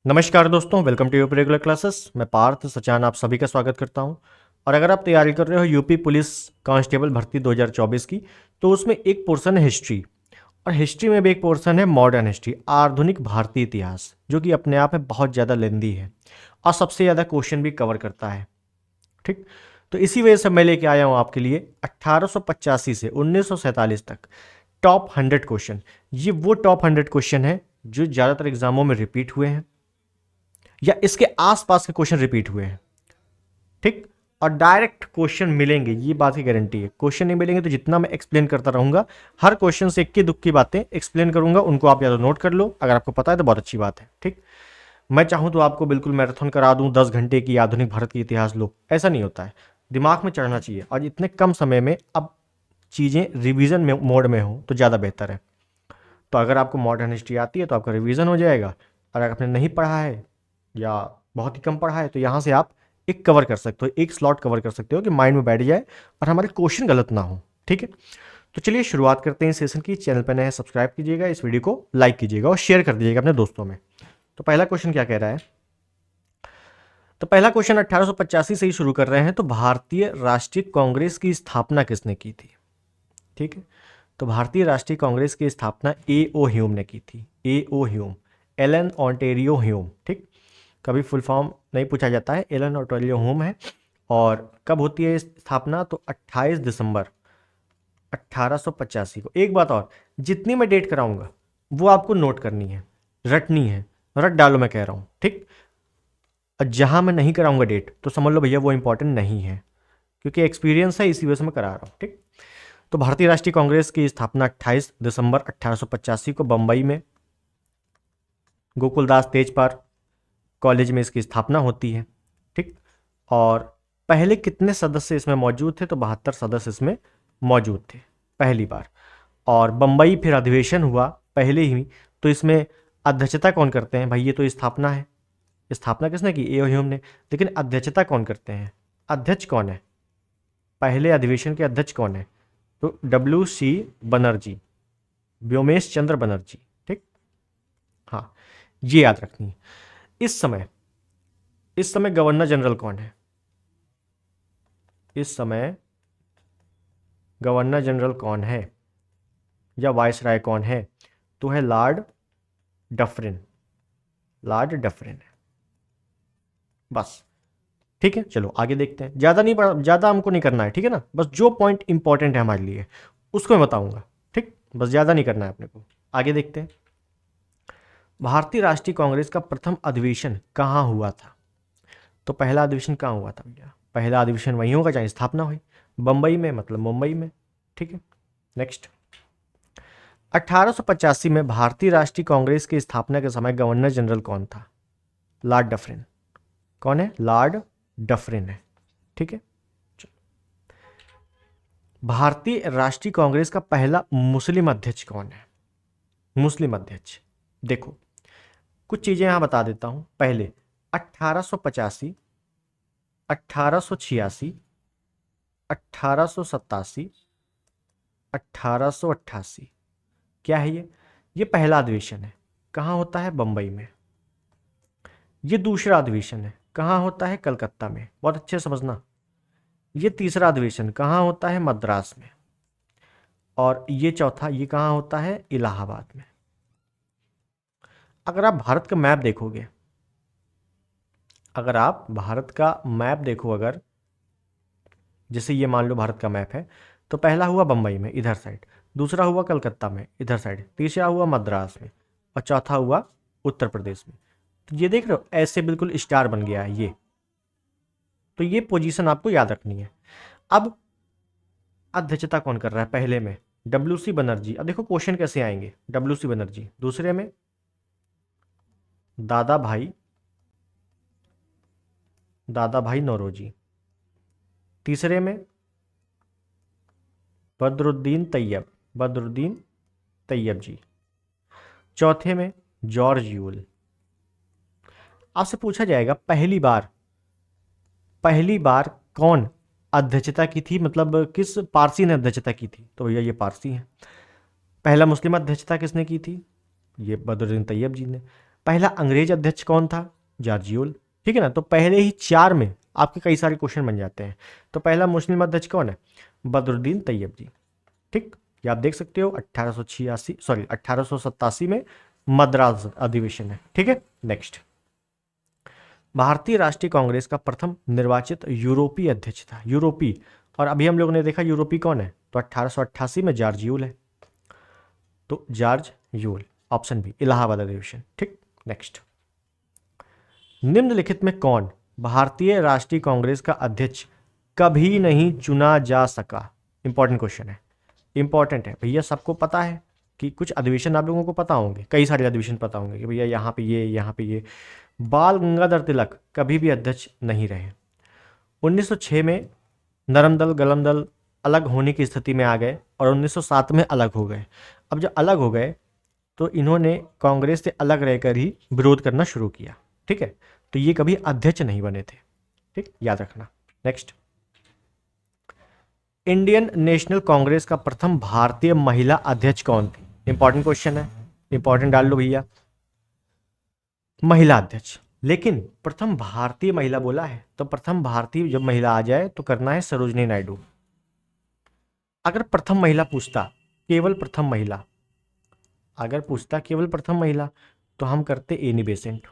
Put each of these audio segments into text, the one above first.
नमस्कार दोस्तों, welcome to UP regular classes. मैं पार्थ सचान आप सभी का स्वागत करता हूं। और अगर आप तैयारी कर रहे हो यूपी पुलिस कांस्टेबल भर्ती 2024 की, तो उसमें एक पोर्शन है हिस्ट्री, और हिस्ट्री में भी एक पोर्शन है मॉडर्न हिस्ट्री, आधुनिक भारतीय इतिहास, जो कि अपने आप में बहुत ज़्यादा लेंदी है और सबसे ज़्यादा क्वेश्चन भी कवर करता है। ठीक, तो इसी वजह से मैं लेके आया हूँ आपके लिए 1885 से 1947 तक टॉप 100 क्वेश्चन। ये वो टॉप 100 क्वेश्चन है जो ज़्यादातर एग्जामों में रिपीट हुए हैं या इसके आसपास के क्वेश्चन रिपीट हुए हैं। ठीक, और डायरेक्ट क्वेश्चन मिलेंगे, ये बात की गारंटी है। क्वेश्चन नहीं मिलेंगे तो जितना मैं एक्सप्लेन करता रहूंगा, हर क्वेश्चन से इक्की दुक्की बातें एक्सप्लेन करूंगा, उनको आप या तो नोट कर लो, अगर आपको पता है तो बहुत अच्छी बात है। ठीक, मैं चाहूं तो आपको बिल्कुल मैराथन करा दूं, 10 घंटे की आधुनिक भारत की इतिहास लो, ऐसा नहीं होता है। दिमाग में चढ़ना चाहिए, और इतने कम समय में अब चीज़ें रिवीजन में मोड में हो तो ज़्यादा बेहतर है। तो अगर आपको मॉडर्न हिस्ट्री आती है तो आपका रिवीजन हो जाएगा, और अगर आपने नहीं पढ़ा है या बहुत ही कम पढ़ा है तो यहाँ से आप एक कवर कर सकते हो, एक स्लॉट कवर कर सकते हो कि माइंड में बैठ जाए और हमारे क्वेश्चन गलत ना हो। ठीक है, तो चलिए शुरुआत करते हैं इस सेशन की। चैनल पर नए हैं, सब्सक्राइब कीजिएगा, इस वीडियो को लाइक कीजिएगा और शेयर कर दीजिएगा अपने दोस्तों में। तो पहला क्वेश्चन क्या कह रहा है? तो पहला क्वेश्चन 1885 से ही शुरू कर रहे हैं। तो भारतीय राष्ट्रीय कांग्रेस की स्थापना किसने की थी? ठीक है, तो भारतीय राष्ट्रीय कांग्रेस की स्थापना ए ओ ह्यूम ने की थी। A O Hume, Allan Ontario Hume. ठीक, कभी फुल फॉर्म नहीं पूछा जाता है, एलन ऑन्टेरियो ह्यूम है। और कब होती है स्थापना? तो 28 दिसंबर 1885 को। एक बात और, जितनी मैं डेट कराऊंगा वो आपको नोट करनी है, रटनी है, रट डालो मैं कह रहा हूँ। ठीक, और जहां मैं नहीं कराऊंगा डेट तो समझ लो भैया वो इंपॉर्टेंट नहीं है, क्योंकि एक्सपीरियंस है, इसी वजह से मैं करा रहा हूँ। ठीक, तो भारतीय राष्ट्रीय कांग्रेस की स्थापना 28 दिसंबर 1885 को बंबई में गोकुलदास तेजपाल कॉलेज में इसकी स्थापना होती है। ठीक, और पहले कितने सदस्य इसमें मौजूद थे? तो 72 सदस्य इसमें मौजूद थे पहली बार। और बंबई फिर अधिवेशन हुआ पहले ही, तो इसमें अध्यक्षता कौन करते हैं? भाई ये तो स्थापना है, स्थापना किसने की? ए ह्यूम ने। लेकिन अध्यक्षता कौन करते हैं? अध्यक्ष कौन है? पहले अधिवेशन के अध्यक्ष कौन है? तो WC बनर्जी, व्योमेश चंद्र बनर्जी। ठीक, हाँ, ये याद रखनी है। इस समय गवर्नर जनरल कौन है? इस समय गवर्नर जनरल कौन है या वाइस राय कौन है? तो है लॉर्ड डफरिन। लॉर्ड डफरिन है, बस। ठीक है, चलो आगे देखते हैं। ज़्यादा नहीं पढ़ा, ज़्यादा हमको नहीं करना है, ठीक है ना। बस जो पॉइंट इंपॉर्टेंट है हमारे लिए उसको मैं बताऊंगा। ठीक, बस ज़्यादा नहीं करना है अपने को। आगे देखते हैं। भारतीय राष्ट्रीय कांग्रेस का प्रथम अधिवेशन कहाँ हुआ था? तो पहला अधिवेशन कहाँ हुआ था भैया? पहला अधिवेशन वहीं होगा जहाँ स्थापना हुई, बंबई में, मतलब मुंबई में। ठीक है, नेक्स्ट। 1885 में भारतीय राष्ट्रीय कांग्रेस की स्थापना के समय गवर्नर जनरल कौन था? Lord Dufferin. कौन है? लॉर्ड डफरिन है। ठीक है, भारतीय राष्ट्रीय कांग्रेस का पहला मुस्लिम अध्यक्ष कौन है? मुस्लिम अध्यक्ष, देखो कुछ चीजें यहां बता देता हूं पहले। 1885, 1886, 1887, 1888, क्या है ये पहला अधिवेशन है, कहाँ होता है? बंबई में। ये दूसरा अधिवेशन है, कहाँ होता है? कलकत्ता में। बहुत अच्छे से समझना। ये तीसरा अधिवेशन कहाँ होता है? मद्रास में। और ये चौथा, ये कहाँ होता है? इलाहाबाद में। अगर आप भारत का मैप देखोगे, अगर आप भारत का मैप देखो, अगर जैसे ये मान लो भारत का मैप है, तो पहला हुआ बंबई में इधर साइड, दूसरा हुआ कलकत्ता में इधर साइड, तीसरा हुआ मद्रास में, और चौथा हुआ उत्तर प्रदेश में। तो ये देख रहे हो, ऐसे बिल्कुल स्टार बन गया है ये। तो ये पोजीशन आपको याद रखनी है। अब अध्यक्षता कौन कर रहा है? पहले में WC बनर्जी। अब देखो क्वेश्चन कैसे आएंगे। WC बनर्जी, दूसरे में दादा भाई नौरोजी, तीसरे में बदरुद्दीन तैयब जी, चौथे में जॉर्ज यूल। आपसे पूछा जाएगा पहली बार कौन अध्यक्षता की थी, मतलब किस पारसी ने अध्यक्षता की थी? तो भैया ये पारसी है। पहला मुस्लिम अध्यक्षता किसने की थी? ये बदरुद्दीन तैयब जी ने। पहला अंग्रेज अध्यक्ष कौन था? George Yule. ठीक है ना, तो पहले ही 4 में आपके कई सारे क्वेश्चन बन जाते हैं। तो पहला मुस्लिम अध्यक्ष कौन है? बदरुद्दीन तैयब जी। ठीक, ये आप देख सकते हो 1887 में मद्रास अधिवेशन है। ठीक है, नेक्स्ट, भारतीय राष्ट्रीय कांग्रेस का प्रथम निर्वाचित यूरोपीय अध्यक्ष था। यूरोपीय, और अभी हम लोगों ने देखा यूरोपीय कौन है, तो 1888 में जॉर्ज यूल है। तो George Yule, option B, Allahabad अधिवेशन। ठीक, नेक्स्ट, निम्नलिखित में कौन भारतीय राष्ट्रीय कांग्रेस का अध्यक्ष कभी नहीं चुना जा सका? इंपॉर्टेंट क्वेश्चन है, इंपॉर्टेंट है भैया। सबको पता है कि कुछ अधिवेशन आप लोगों को पता होंगे, कई सारे अधिवेशन पता होंगे कि भैया यहाँ पे ये, यहाँ पे ये। बाल गंगाधर तिलक कभी भी अध्यक्ष नहीं रहे। 1906 में नरम दल गलम दल अलग होने की स्थिति में आ गए और 1907 में अलग हो गए। अब जब अलग हो गए तो इन्होंने कांग्रेस से अलग रहकर ही विरोध करना शुरू किया। ठीक है, तो ये कभी अध्यक्ष नहीं बने थे। ठीक, याद रखना। नेक्स्ट, इंडियन नेशनल कांग्रेस का प्रथम भारतीय महिला अध्यक्ष कौन थी? इंपॉर्टेंट क्वेश्चन है, इंपॉर्टेंट डाल लो भैया। महिला अध्यक्ष, लेकिन प्रथम भारतीय महिला बोला है, तो प्रथम भारतीय जब महिला आ जाए तो करना है सरोजनी नायडू। अगर प्रथम महिला पूछता, केवल प्रथम महिला, अगर पूछता केवल प्रथम महिला, तो हम करते एनी बेसेंट।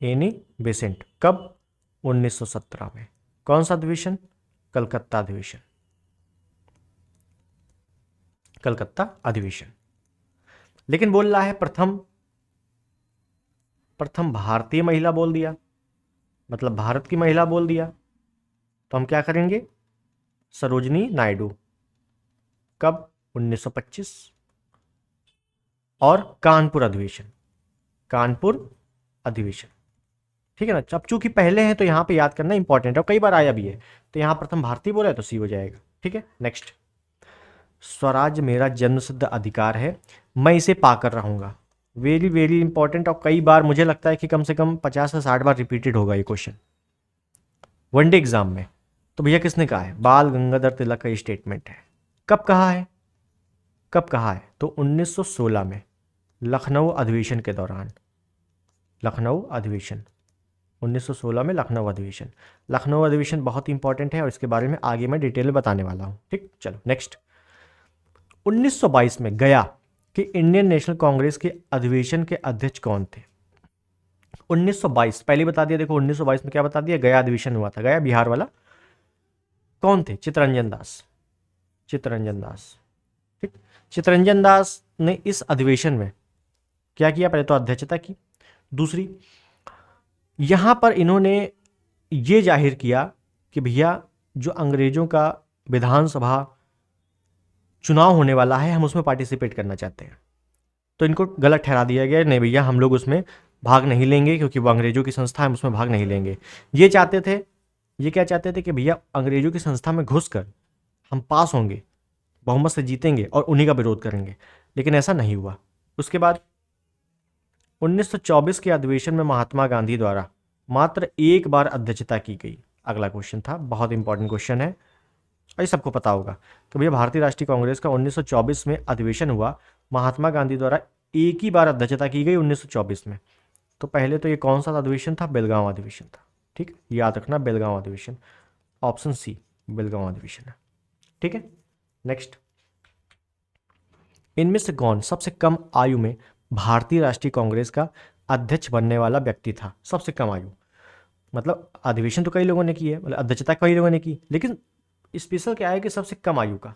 एनी बेसेंट कब? 1917 में। कौन सा अधिवेशन? कलकत्ता अधिवेशन। कलकत्ता अधिवेशन। लेकिन बोल रहा है प्रथम भारतीय महिला बोल दिया, मतलब भारत की महिला बोल दिया, तो हम क्या करेंगे? सरोजनी नायडू। कब? 1925। और कानपुर अधिवेशन, कानपुर अधिवेशन। ठीक है ना, अब चूंकि पहले हैं तो यहां पे याद करना इंपॉर्टेंट है, और कई बार आया भी है, तो यहां प्रथम भारतीय बोला है तो सी हो जाएगा। ठीक है, नेक्स्ट, स्वराज मेरा जन्मसिद्ध अधिकार है, मैं इसे पाकर रहूंगा। वेरी वेरी इंपॉर्टेंट, और कई बार मुझे लगता है कि कम से कम 50 से 60 बार रिपीटेड होगा ये क्वेश्चन वनडे एग्जाम में। तो भैया किसने कहा है? बाल गंगाधर तिलक का स्टेटमेंट है। कब कहा है? कब कहा है? तो 1916 में, लखनऊ अधिवेशन के दौरान। लखनऊ अधिवेशन 1916 में, लखनऊ अधिवेशन। लखनऊ अधिवेशन बहुत इंपॉर्टेंट है और इसके बारे में आगे मैं डिटेल में बताने वाला हूं। ठीक, चलो नेक्स्ट, 1922 में गया कि इंडियन नेशनल कांग्रेस के अधिवेशन के अध्यक्ष कौन थे? 1922 पहले बता दिया। देखो 1922 में क्या बता दिया? गया अधिवेशन हुआ था, गया बिहार वाला। कौन थे? चित्तरंजन दास। चित्तरंजन दास। ठीक, चित्तरंजन दास ने इस अधिवेशन में क्या किया? पहले तो अध्यक्षता की, दूसरी यहां पर इन्होंने ये जाहिर किया कि भैया जो अंग्रेजों का विधानसभा चुनाव होने वाला है, हम उसमें पार्टिसिपेट करना चाहते हैं। तो इनको गलत ठहरा दिया गया, नहीं भैया हम लोग उसमें भाग नहीं लेंगे क्योंकि वो अंग्रेजों की संस्था है, हम उसमें भाग नहीं लेंगे। ये चाहते थे, ये क्या चाहते थे कि भैया अंग्रेजों की संस्था में घुसकर हम पास होंगे, बहुमत से जीतेंगे और उन्हीं का विरोध करेंगे, लेकिन ऐसा नहीं हुआ। उसके बाद 1924 के अधिवेशन में महात्मा गांधी द्वारा मात्र एक बार अध्यक्षता की गई। अगला क्वेश्चन था, बहुत इंपॉर्टेंट क्वेश्चन है और ये सबको पता होगा कि भैया भारतीय राष्ट्रीय कांग्रेस का 1924 में अधिवेशन हुआ, महात्मा गांधी द्वारा एक ही बार अध्यक्षता की गई 1924 में। तो पहले तो ये कौन सा अधिवेशन था? बेलगांव अधिवेशन था। ठीक, याद रखना बेलगांव अधिवेशन, ऑप्शन सी बेलगांव अधिवेशन है। ठीक है, नेक्स्ट, इनमें से कौन सबसे कम आयु में भारतीय राष्ट्रीय कांग्रेस का अध्यक्ष बनने वाला व्यक्ति था? सबसे कम आयु, मतलब अधिवेशन तो कई लोगों ने की है, मतलब अध्यक्षता कई लोगों ने की, लेकिन स्पेशल क्या है कि सबसे कम आयु का।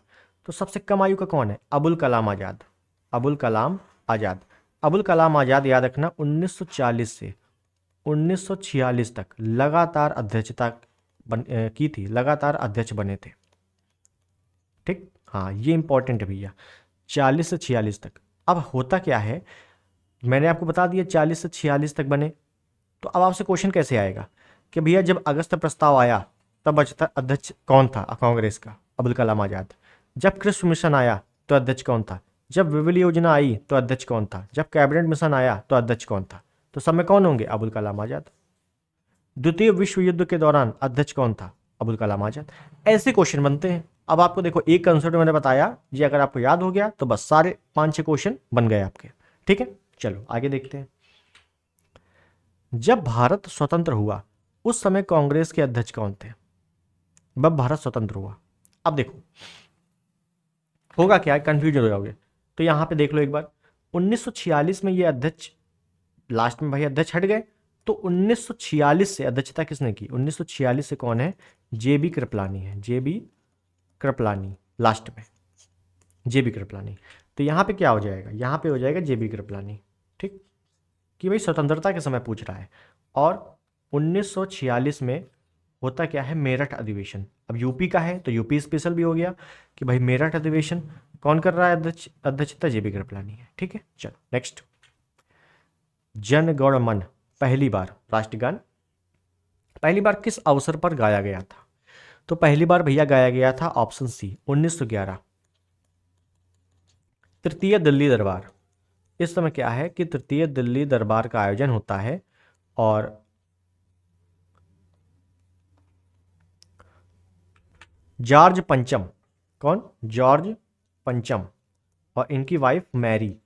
तो सबसे कम आयु का कौन है? अबुल कलाम आज़ाद। अबुल कलाम आज़ाद। अबुल कलाम आज़ाद याद रखना 1940 से 1946 तक लगातार अध्यक्षता की थी, लगातार अध्यक्ष बने थे। ठीक, हाँ ये इंपॉर्टेंट है भैया, 40 से 46 तक। अब होता क्या है, मैंने आपको बता दिया 40 से 46 तक बने, तो अब आपसे क्वेश्चन कैसे आएगा कि भैया जब अगस्त प्रस्ताव आया तब अध्यक्ष कौन था कांग्रेस का? अबुल कलाम आज़ाद। जब कृषि मिशन आया तो अध्यक्ष कौन था? जब विविल योजना आई तो अध्यक्ष कौन था? जब कैबिनेट मिशन आया तो अध्यक्ष कौन था? तो सब में कौन होंगे? अबुल कलाम आज़ाद। द्वितीय विश्व युद्ध के दौरान अध्यक्ष कौन था? अबुल कलाम आज़ाद। ऐसे क्वेश्चन बनते हैं। अब आपको देखो एक कंसेप्ट मैंने बताया, ये अगर आपको याद हो गया तो बस सारे 5-6 क्वेश्चन बन गए आपके। ठीक है, चलो आगे देखते हैं। जब भारत स्वतंत्र हुआ उस समय कांग्रेस के अध्यक्ष कौन थे? जब भारत स्वतंत्र हुआ। अब देखो होगा क्या, कंफ्यूजन हो जाओगे। तो यहां पे देख लो एक बार, 1946 में ये अध्यक्ष, लास्ट में भाई अध्यक्ष हट गए, तो 1946 से अध्यक्षता किसने की? 1946 से कौन है? जेबी कृपलानी है, जेबी कृपलानी लास्ट में, जेबी कृपलानी। तो यहाँ पे क्या हो जाएगा? यहाँ पे हो जाएगा जेबी कृपलानी। ठीक, कि भाई स्वतंत्रता के समय पूछ रहा है। और 1946 में होता क्या है? मेरठ अधिवेशन। अब यूपी का है तो यूपी स्पेशल भी हो गया कि भाई मेरठ अधिवेशन कौन कर रहा है? अध्यक्षता जेबी कृपलानी है। ठीक है, चलो नेक्स्ट। जन गण मन पहली बार राष्ट्रगान पहली बार किस अवसर पर गाया गया था? तो पहली बार भैया गाया गया था ऑप्शन सी 1911, तृतीय दिल्ली दरबार। इस समय क्या है कि तृतीय दिल्ली दरबार का आयोजन होता है और जॉर्ज पंचम, कौन? जॉर्ज पंचम और इनकी वाइफ मैरी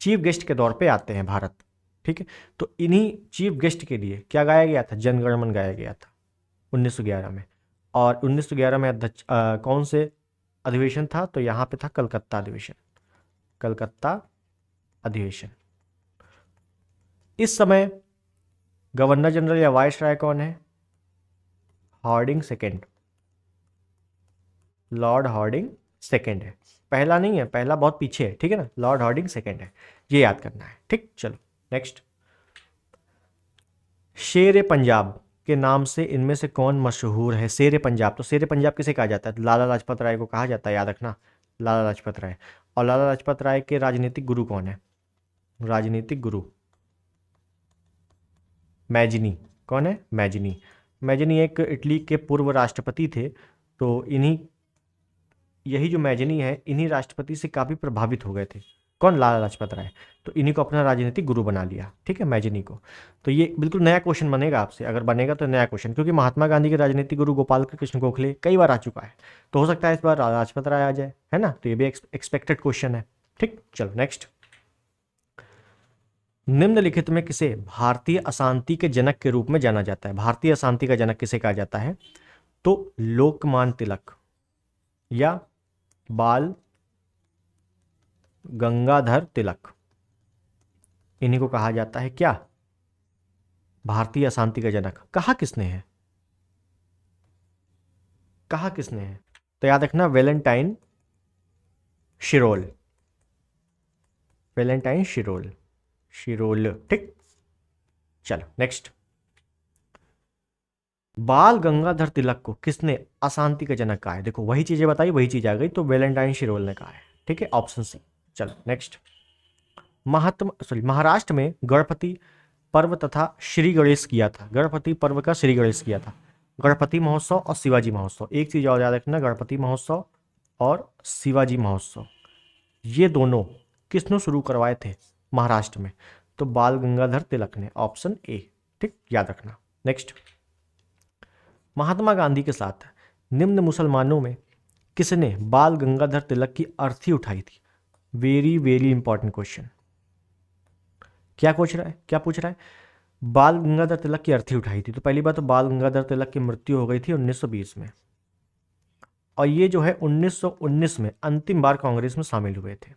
चीफ गेस्ट के तौर पे आते हैं भारत। ठीक है, तो इन्हीं चीफ गेस्ट के लिए क्या गाया गया था? जनगण मन गाया गया था 1911 में। और 1911 में अध्यक्ष कौन से अधिवेशन था? तो यहाँ पे था कलकत्ता अधिवेशन, कलकत्ता अधिवेशन। इस समय गवर्नर जनरल या वाइस राय कौन है? Hardinge second, Lord Hardinge second है। पहला नहीं है, पहला बहुत पीछे है। ठीक है ना, लॉर्ड हार्डिंग सेकेंड है, ये याद करना है। ठीक, चलो नेक्स्ट। शेर ए पंजाब के नाम से इनमें से कौन मशहूर है? शेर ए पंजाब, तो शेर ए पंजाब किसे कहा जाता है? लाला लाजपत राय को कहा जाता है, याद रखना, लाला लाजपत राय। और लाला लाजपत राय के राजनीतिक गुरु कौन है? राजनीतिक गुरु मैजिनी। कौन है? मैजिनी। मैजिनी एक इटली के पूर्व राष्ट्रपति थे। तो इन्हीं, यही जो मैजिनी है, इन्हीं राष्ट्रपति से काफ़ी प्रभावित हो गए थे। कौन? लाला लाजपत राय। तो इन्हीं को अपना राजनीतिक गुरु बना लिया। ठीक है, मैजिनी को। तो ये बिल्कुल नया क्वेश्चन बनेगा आपसे, अगर बनेगा तो नया क्वेश्चन, क्योंकि महात्मा गांधी के राजनीतिक गुरु गोपाल कृष्ण गोखले कई बार आ चुका है, तो हो सकता है इस बार लाला लाजपत राय आ जाए, है ना। तो ये भी एक्सपेक्टेड क्वेश्चन है। ठीक, चलो नेक्स्ट। निम्नलिखित में किसे भारतीय अशांति के जनक के रूप में जाना जाता है? भारतीय अशांति का जनक किसे कहा जाता है? तो लोकमान्य तिलक या बाल गंगाधर तिलक, इन्हीं को कहा जाता है क्या? भारतीय अशांति का जनक। कहा किसने है? कहा किसने है? तो याद रखना, वैलेंटाइन शिरोल, वैलेंटाइन शिरोल, शिरोल। ठीक, चलो नेक्स्ट। बाल गंगाधर तिलक को किसने अशांति का जनक कहा है? देखो वही चीजें बताई, वही चीज आ गई, तो वैलेंटाइन शिरोल ने कहा है। ठीक है, ऑप्शन सी। चलो नेक्स्ट। महाराष्ट्र में गणपति पर्व तथा श्री गणेश किया था। गणपति पर्व का श्री गणेश किया था। गणपति महोत्सव और शिवाजी महोत्सव, एक चीज और याद रखना, गणपति महोत्सव और शिवाजी महोत्सव, ये दोनों किसने शुरू करवाए थे महाराष्ट्र में? तो बाल गंगाधर तिलक ने, ऑप्शन ए। ठीक, याद रखना। नेक्स्ट। महात्मा गांधी के साथ निम्न मुसलमानों में किसने बाल गंगाधर तिलक की अर्थी उठाई थी? Very very important question. क्या पूछ रहा है? क्या पूछ रहा है? बाल गंगाधर तिलक की अर्थी उठाई थी। तो पहली बात तो बाल गंगाधर तिलक की मृत्यु हो गई थी 1920 में, और ये जो है 1919 में अंतिम बार कांग्रेस में शामिल हुए थे।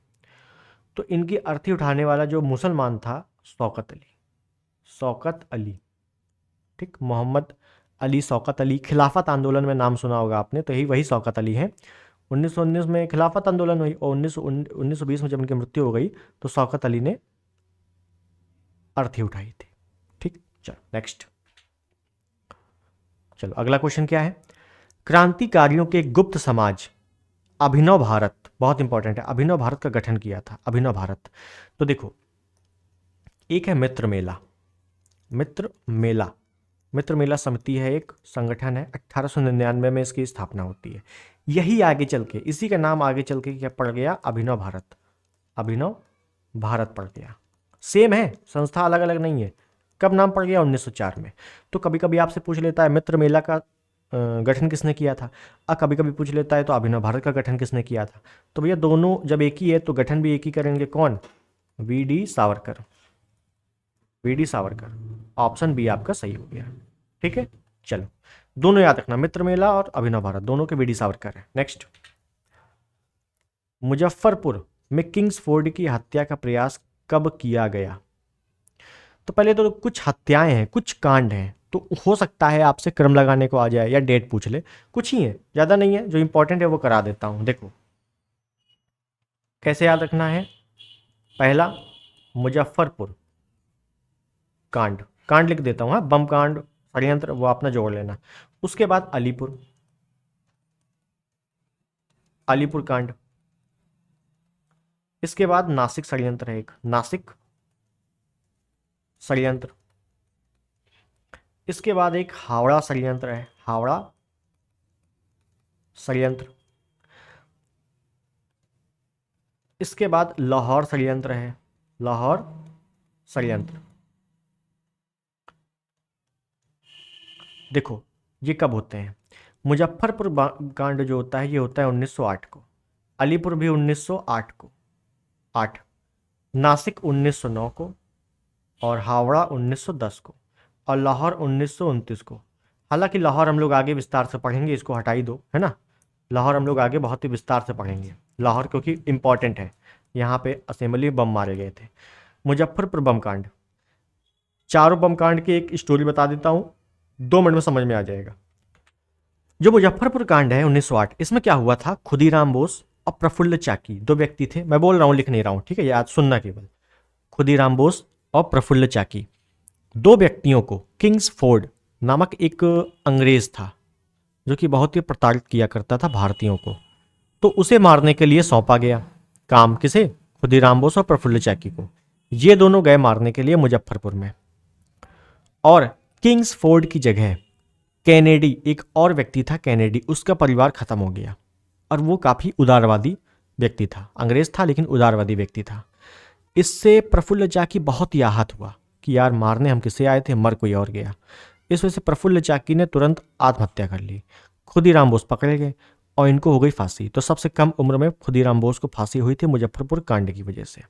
तो इनकी अर्थी उठाने वाला जो मुसलमान था, शौकत अली, शौकत अली। ठीक, मोहम्मद अली शौकत अली। खिलाफत आंदोलन में नाम सुना होगा आपने, तो यही वही शौकत अली हैं। 1919 में खिलाफत आंदोलन हुई और 1920 में जब उनकी मृत्यु हो गई तो शौकत अली ने अर्थी उठाई थी। ठीक, चलो नेक्स्ट। चलो अगला क्वेश्चन क्या है? क्रांतिकारियों के गुप्त समाज अभिनव भारत, बहुत इंपॉर्टेंट है, अभिनव भारत का गठन किया था। अभिनव भारत, तो देखो एक है मित्र मेला, मित्र मेला, मित्र मेला समिति है, एक संगठन है, 1899 में इसकी स्थापना होती है। यही आगे चल के, इसी का नाम आगे चल के क्या पड़ गया? अभिनव भारत, अभिनव भारत पड़ गया। सेम है, संस्था अलग अलग नहीं है। कब नाम पड़ गया? 1904 में। तो कभी कभी आपसे पूछ लेता है मित्र मेला का गठन किसने किया था, और कभी कभी पूछ लेता है तो अभिनव भारत का गठन किसने किया था। तो भैया दोनों जब एक ही है तो गठन भी एक ही करेंगे। कौन? V D Savarkar, VD Savarkar, option B आपका सही हो गया। ठीक है, चलो दोनों याद रखना, मित्र मेला और अभिनव भारत दोनों के वीडी सावरकर है। नेक्स्ट, मुजफ्फरपुर में किंग्सफोर्ड की हत्या का प्रयास कब किया गया? तो पहले तो कुछ हत्याएं हैं, कुछ कांड हैं, तो हो सकता है आपसे क्रम लगाने को आ जाए या डेट पूछ ले, कुछ ही है, ज़्यादा नहीं है, जो इंपॉर्टेंट है वो करा देता हूँ। देखो कैसे याद रखना है। पहला मुजफ्फरपुर कांड, कांड लिख देता हूँ, हाँ, बम कांड, षड्यंत्र, वो अपना जोड़ लेना। उसके बाद अलीपुर, अलीपुर कांड। इसके बाद नासिक षड्यंत्र है एक, नासिक षड्यंत्र। इसके बाद एक हावड़ा षड्यंत्र है, हावड़ा षड्यंत्र। इसके बाद लाहौर षड्यंत्र है, लाहौर षड्यंत्र। देखो ये कब होते हैं, मुजफ्फरपुर कांड जो होता है ये होता है 1908 को, अलीपुर भी 1908 को, 8, नासिक 1909 को, और हावड़ा 1910 को, और लाहौर 1929 को। हालांकि लाहौर हम लोग आगे विस्तार से पढ़ेंगे, इसको हटा ही दो, है ना, लाहौर हम लोग आगे बहुत ही विस्तार से पढ़ेंगे लाहौर, क्योंकि इंपॉर्टेंट है, यहाँ पे असेंबली बम मारे गए थे। मुजफ्फरपुर बम कांड, चारों बम कांड की एक स्टोरी बता देता हूँ, 2 मिनट में समझ में आ जाएगा। जो मुजफ्फरपुर कांड है 1908, इसमें क्या हुआ था, खुदीराम बोस और प्रफुल्ल चाकी 2 व्यक्ति थे, मैं बोल रहा हूँ लिख नहीं रहा हूँ, ठीक है, याद सुनना केवल। खुदीराम बोस और प्रफुल्ल चाकी 2 व्यक्तियों को किंग्सफोर्ड नामक एक अंग्रेज था जो कि बहुत ही प्रताड़ित किया करता था भारतीयों को, तो उसे मारने के लिए सौंपा गया काम, किसे, खुदीराम बोस और प्रफुल्ल चाकी को। ये दोनों गए मारने के लिए मुजफ्फरपुर में, और किंग्सफोर्ड की जगह कैनेडी, एक और व्यक्ति था कैनेडी, उसका परिवार खत्म हो गया, और वो काफ़ी उदारवादी व्यक्ति था, अंग्रेज था लेकिन उदारवादी व्यक्ति था। इससे प्रफुल्ल चाकी बहुत ही आहत हुआ कि यार मारने हम किसे आए थे, मर कोई और गया। इस वजह से प्रफुल्ल चाकी ने तुरंत आत्महत्या कर ली। खुदीराम बोस पकड़े गए और इनको हो गई फांसी। तो सबसे कम उम्र में खुदीराम बोस को फांसी हुई थी मुजफ्फरपुर कांड की वजह से।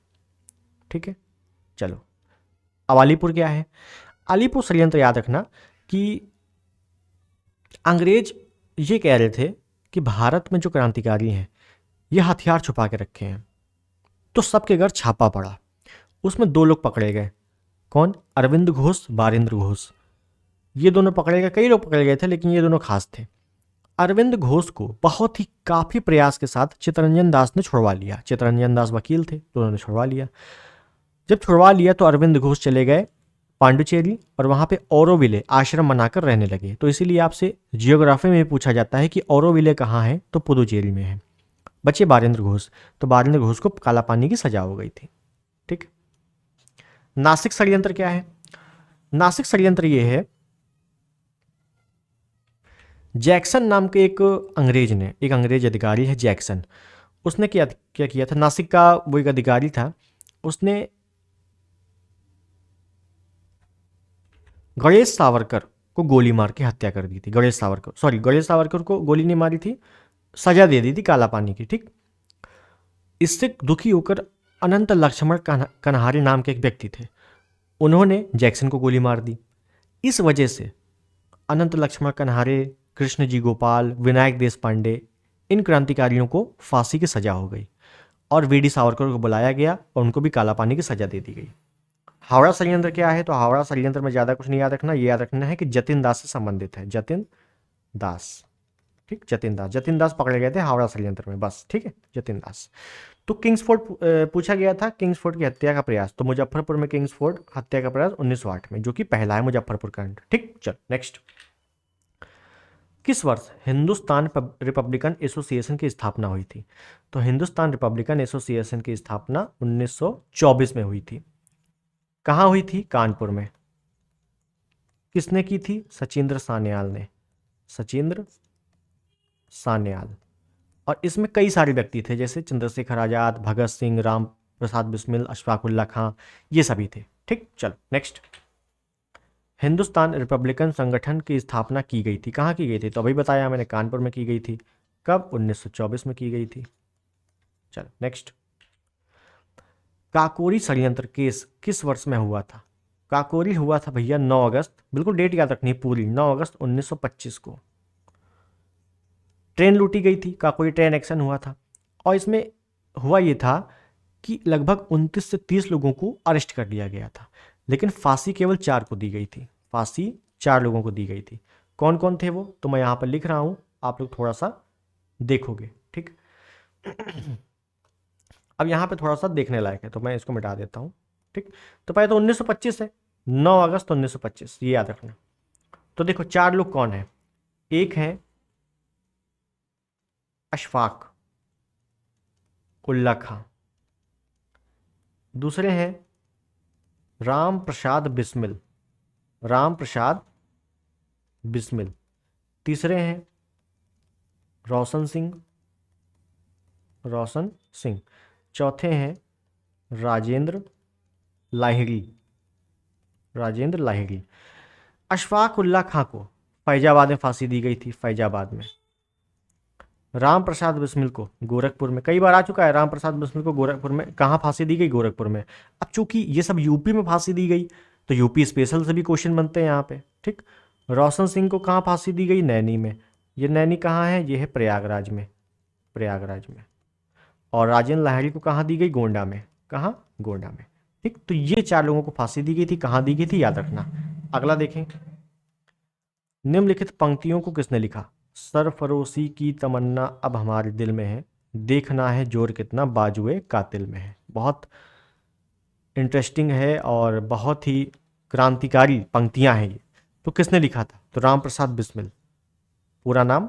ठीक है, चलो अब अलीपुर क्या है। अलीपुर षड्यंत्र याद रखना कि अंग्रेज ये कह रहे थे कि भारत में जो क्रांतिकारी हैं ये हथियार छुपा के रखे हैं, तो सबके घर छापा पड़ा, उसमें 2 लोग पकड़े गए। कौन, अरविंद घोष, बारेंद्र घोष, ये दोनों पकड़े गए, कई लोग पकड़े गए थे लेकिन ये दोनों खास थे। अरविंद घोष को बहुत ही काफ़ी प्रयास के साथ चित्तरंजन दास ने छुड़वा लिया, चित्तरंजन दास वकील थे तो उन्होंने छुड़वा लिया। जब छुड़वा लिया तो अरविंद घोष चले गए पांडुचेरी, और वहाँ पे औरोविले आश्रम बनाकर रहने लगे। तो इसीलिए आपसे जियोग्राफी में पूछा जाता है कि औरोविले कहाँ है, तो पुदुचेरी में है। बचे बारेंद्र घोष, तो बारेंद्र घोष को काला पानी की सजा हो गई थी। ठीक, नासिक षड्यंत्र क्या है, नासिक षड्यंत्र ये है, जैक्सन नाम के एक अंग्रेज ने, एक अंग्रेज अधिकारी है जैक्सन, उसने क्या किया था, नासिक का वो एक अधिकारी था, उसने गणेश सावरकर को गोली मार के हत्या कर दी थी। गणेश सावरकर को गोली नहीं मारी थी, सजा दे दी थी काला पानी की। ठीक, इससे दुखी होकर अनंत लक्ष्मण कन्हारी नाम के एक व्यक्ति थे, उन्होंने जैक्सन को गोली मार दी। इस वजह से अनंत लक्ष्मण कन्हारे, कृष्ण जी गोपाल, विनायक देश पांडे, इन क्रांतिकारियों को फांसी की सजा हो गई, और वीडी सावरकर को बुलाया गया और उनको भी काला पानी की सजा दे दी गई। हावड़ा षड्यंत्र क्या है, तो हावड़ा षड्यंत्र में ज़्यादा कुछ नहीं याद रखना, ये याद रखना है कि जतिन दास से संबंधित है, जतिन दास। ठीक, जतिन दास पकड़े गए थे हावड़ा षड्यंत्र में, बस। ठीक है, जतिन दास। तो किंग्सफोर्ड पूछा गया था, किंग्सफोर्ड की हत्या का प्रयास, तो मुजफ्फरपुर में किंग्सफोर्ड हत्या का प्रयास 1908 में, जो कि पहला है मुजफ्फरपुर कांड। ठीक, चल नेक्स्ट, किस वर्ष हिंदुस्तान रिपब्लिकन एसोसिएशन की स्थापना हुई थी? तो हिंदुस्तान रिपब्लिकन एसोसिएशन की स्थापना 1924 में हुई थी। कहाँ हुई थी? कानपुर में। किसने की थी? सचिंद्र सान्याल ने, सचिंद्र सान्याल। और इसमें कई सारे व्यक्ति थे, जैसे चंद्रशेखर आजाद, भगत सिंह, राम प्रसाद बिस्मिल, अशफाकुल्ला खां, ये सभी थे। ठीक, चलो नेक्स्ट, हिंदुस्तान रिपब्लिकन संगठन की स्थापना की गई थी, कहाँ की गई थी? तो अभी बताया मैंने, कानपुर में की गई थी। कब? 1924 में की गई थी। चलो नेक्स्ट, काकोरी षड्यंत्र केस किस वर्ष में हुआ था? काकोरी हुआ था भैया 9 अगस्त, बिल्कुल डेट याद रखनी है पूरी, 9 अगस्त 1925 को। ट्रेन लूटी गई थी, काकोरी ट्रेन एक्शन हुआ था। और इसमें हुआ ये था कि लगभग 29 से 30 लोगों को अरेस्ट कर लिया गया था, लेकिन फांसी केवल 4 को दी गई थी। फांसी 4 लोगों को दी गई थी। कौन कौन थे वो तो मैं यहाँ पर लिख रहा हूँ, आप लोग थोड़ा सा देखोगे, ठीक। अब यहाँ पे थोड़ा सा देखने लायक है तो मैं इसको मिटा देता हूँ, ठीक। तो पहले तो 1925 है, 9 अगस्त 1925, ये याद रखना। तो देखो 4 लोग कौन है, एक है अशफाक उल्ला खां, दूसरे हैं राम प्रसाद बिस्मिल, राम प्रसाद बिस्मिल, तीसरे हैं रोशन सिंह, रोशन सिंह, चौथे हैं राजेंद्र लाहिड़ी, राजेंद्र लाहिड़ी। अशफाक उल्ला खां को फैजाबाद में फांसी दी गई थी, फैजाबाद में। राम प्रसाद बिस्मिल को गोरखपुर में, कई बार आ चुका है राम प्रसाद बिस्मिल को गोरखपुर में, कहाँ फांसी दी गई, गोरखपुर में। अब चूंकि ये सब यूपी में फांसी दी गई तो यूपी स्पेशल से भी क्वेश्चन बनते हैं यहाँ पे, ठीक। रोशन सिंह को कहाँ फांसी दी गई, नैनी में। ये नैनी कहाँ है, ये है प्रयागराज में, प्रयागराज में। और राजेंद्र लाहिड़ी को कहाँ दी गई, गोंडा में, कहाँ, गोंडा में, ठीक। तो ये 4 लोगों को फांसी दी गई थी, कहाँ दी गई थी, याद रखना। अगला देखें, निम्नलिखित पंक्तियों को किसने लिखा। सरफरोशी की तमन्ना अब हमारे दिल में है, देखना है जोर कितना बाजुए कातिल में है। बहुत इंटरेस्टिंग है और बहुत ही क्रांतिकारी पंक्तियां हैं ये। तो किसने लिखा था, तो राम प्रसाद बिस्मिल, पूरा नाम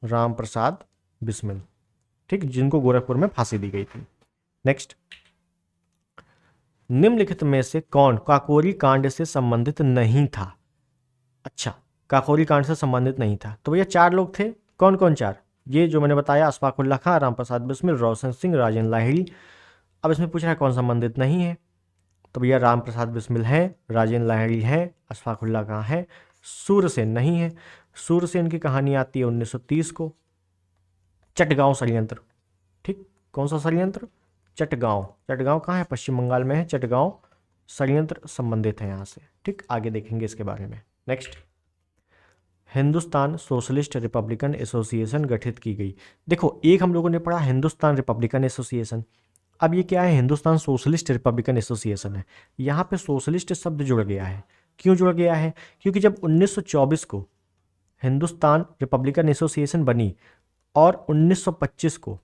राम प्रसाद बिस्मिल, ठीक, जिनको गोरखपुर में फांसी दी गई थी। नेक्स्ट, निम्नलिखित में से कौन काकोरी कांड से संबंधित नहीं था। अच्छा, काकोरी कांड से संबंधित नहीं था, तो भैया 4 लोग थे, कौन कौन 4, ये जो मैंने बताया, अशफाक उल्ला खां, राम प्रसाद बिस्मिल, रोशन सिंह, राजेंद्र लाहिड़ी। अब इसमें पूछ रहा है कौन संबंधित नहीं है, तो भैया राम प्रसाद बिस्मिल है, राजेंद्र लाहिड़ी है, अशफाक उल्ला खां है, सूरसेन नहीं है। सूरसेन की कहानी आती है 1930 को, चटगांव षड्यंत्र, ठीक। कौन सा षड्यंत्र, चटगांव, चटगांव कहाँ है, पश्चिम बंगाल में है, चटगांव षड्यंत्र संबंधित है यहाँ से, ठीक। आगे देखेंगे इसके बारे में। Next, Hindustan socialist Republican association गठित की गई। देखो एक हम लोगों ने पढ़ा हिंदुस्तान रिपब्लिकन एसोसिएशन, अब ये क्या है, हिंदुस्तान सोशलिस्ट रिपब्लिकन एसोसिएशन है। यहाँ पे सोशलिस्ट शब्द जुड़ गया है, क्यों जुड़ गया है, क्योंकि जब 1924 को हिंदुस्तान रिपब्लिकन एसोसिएशन बनी और 1925 को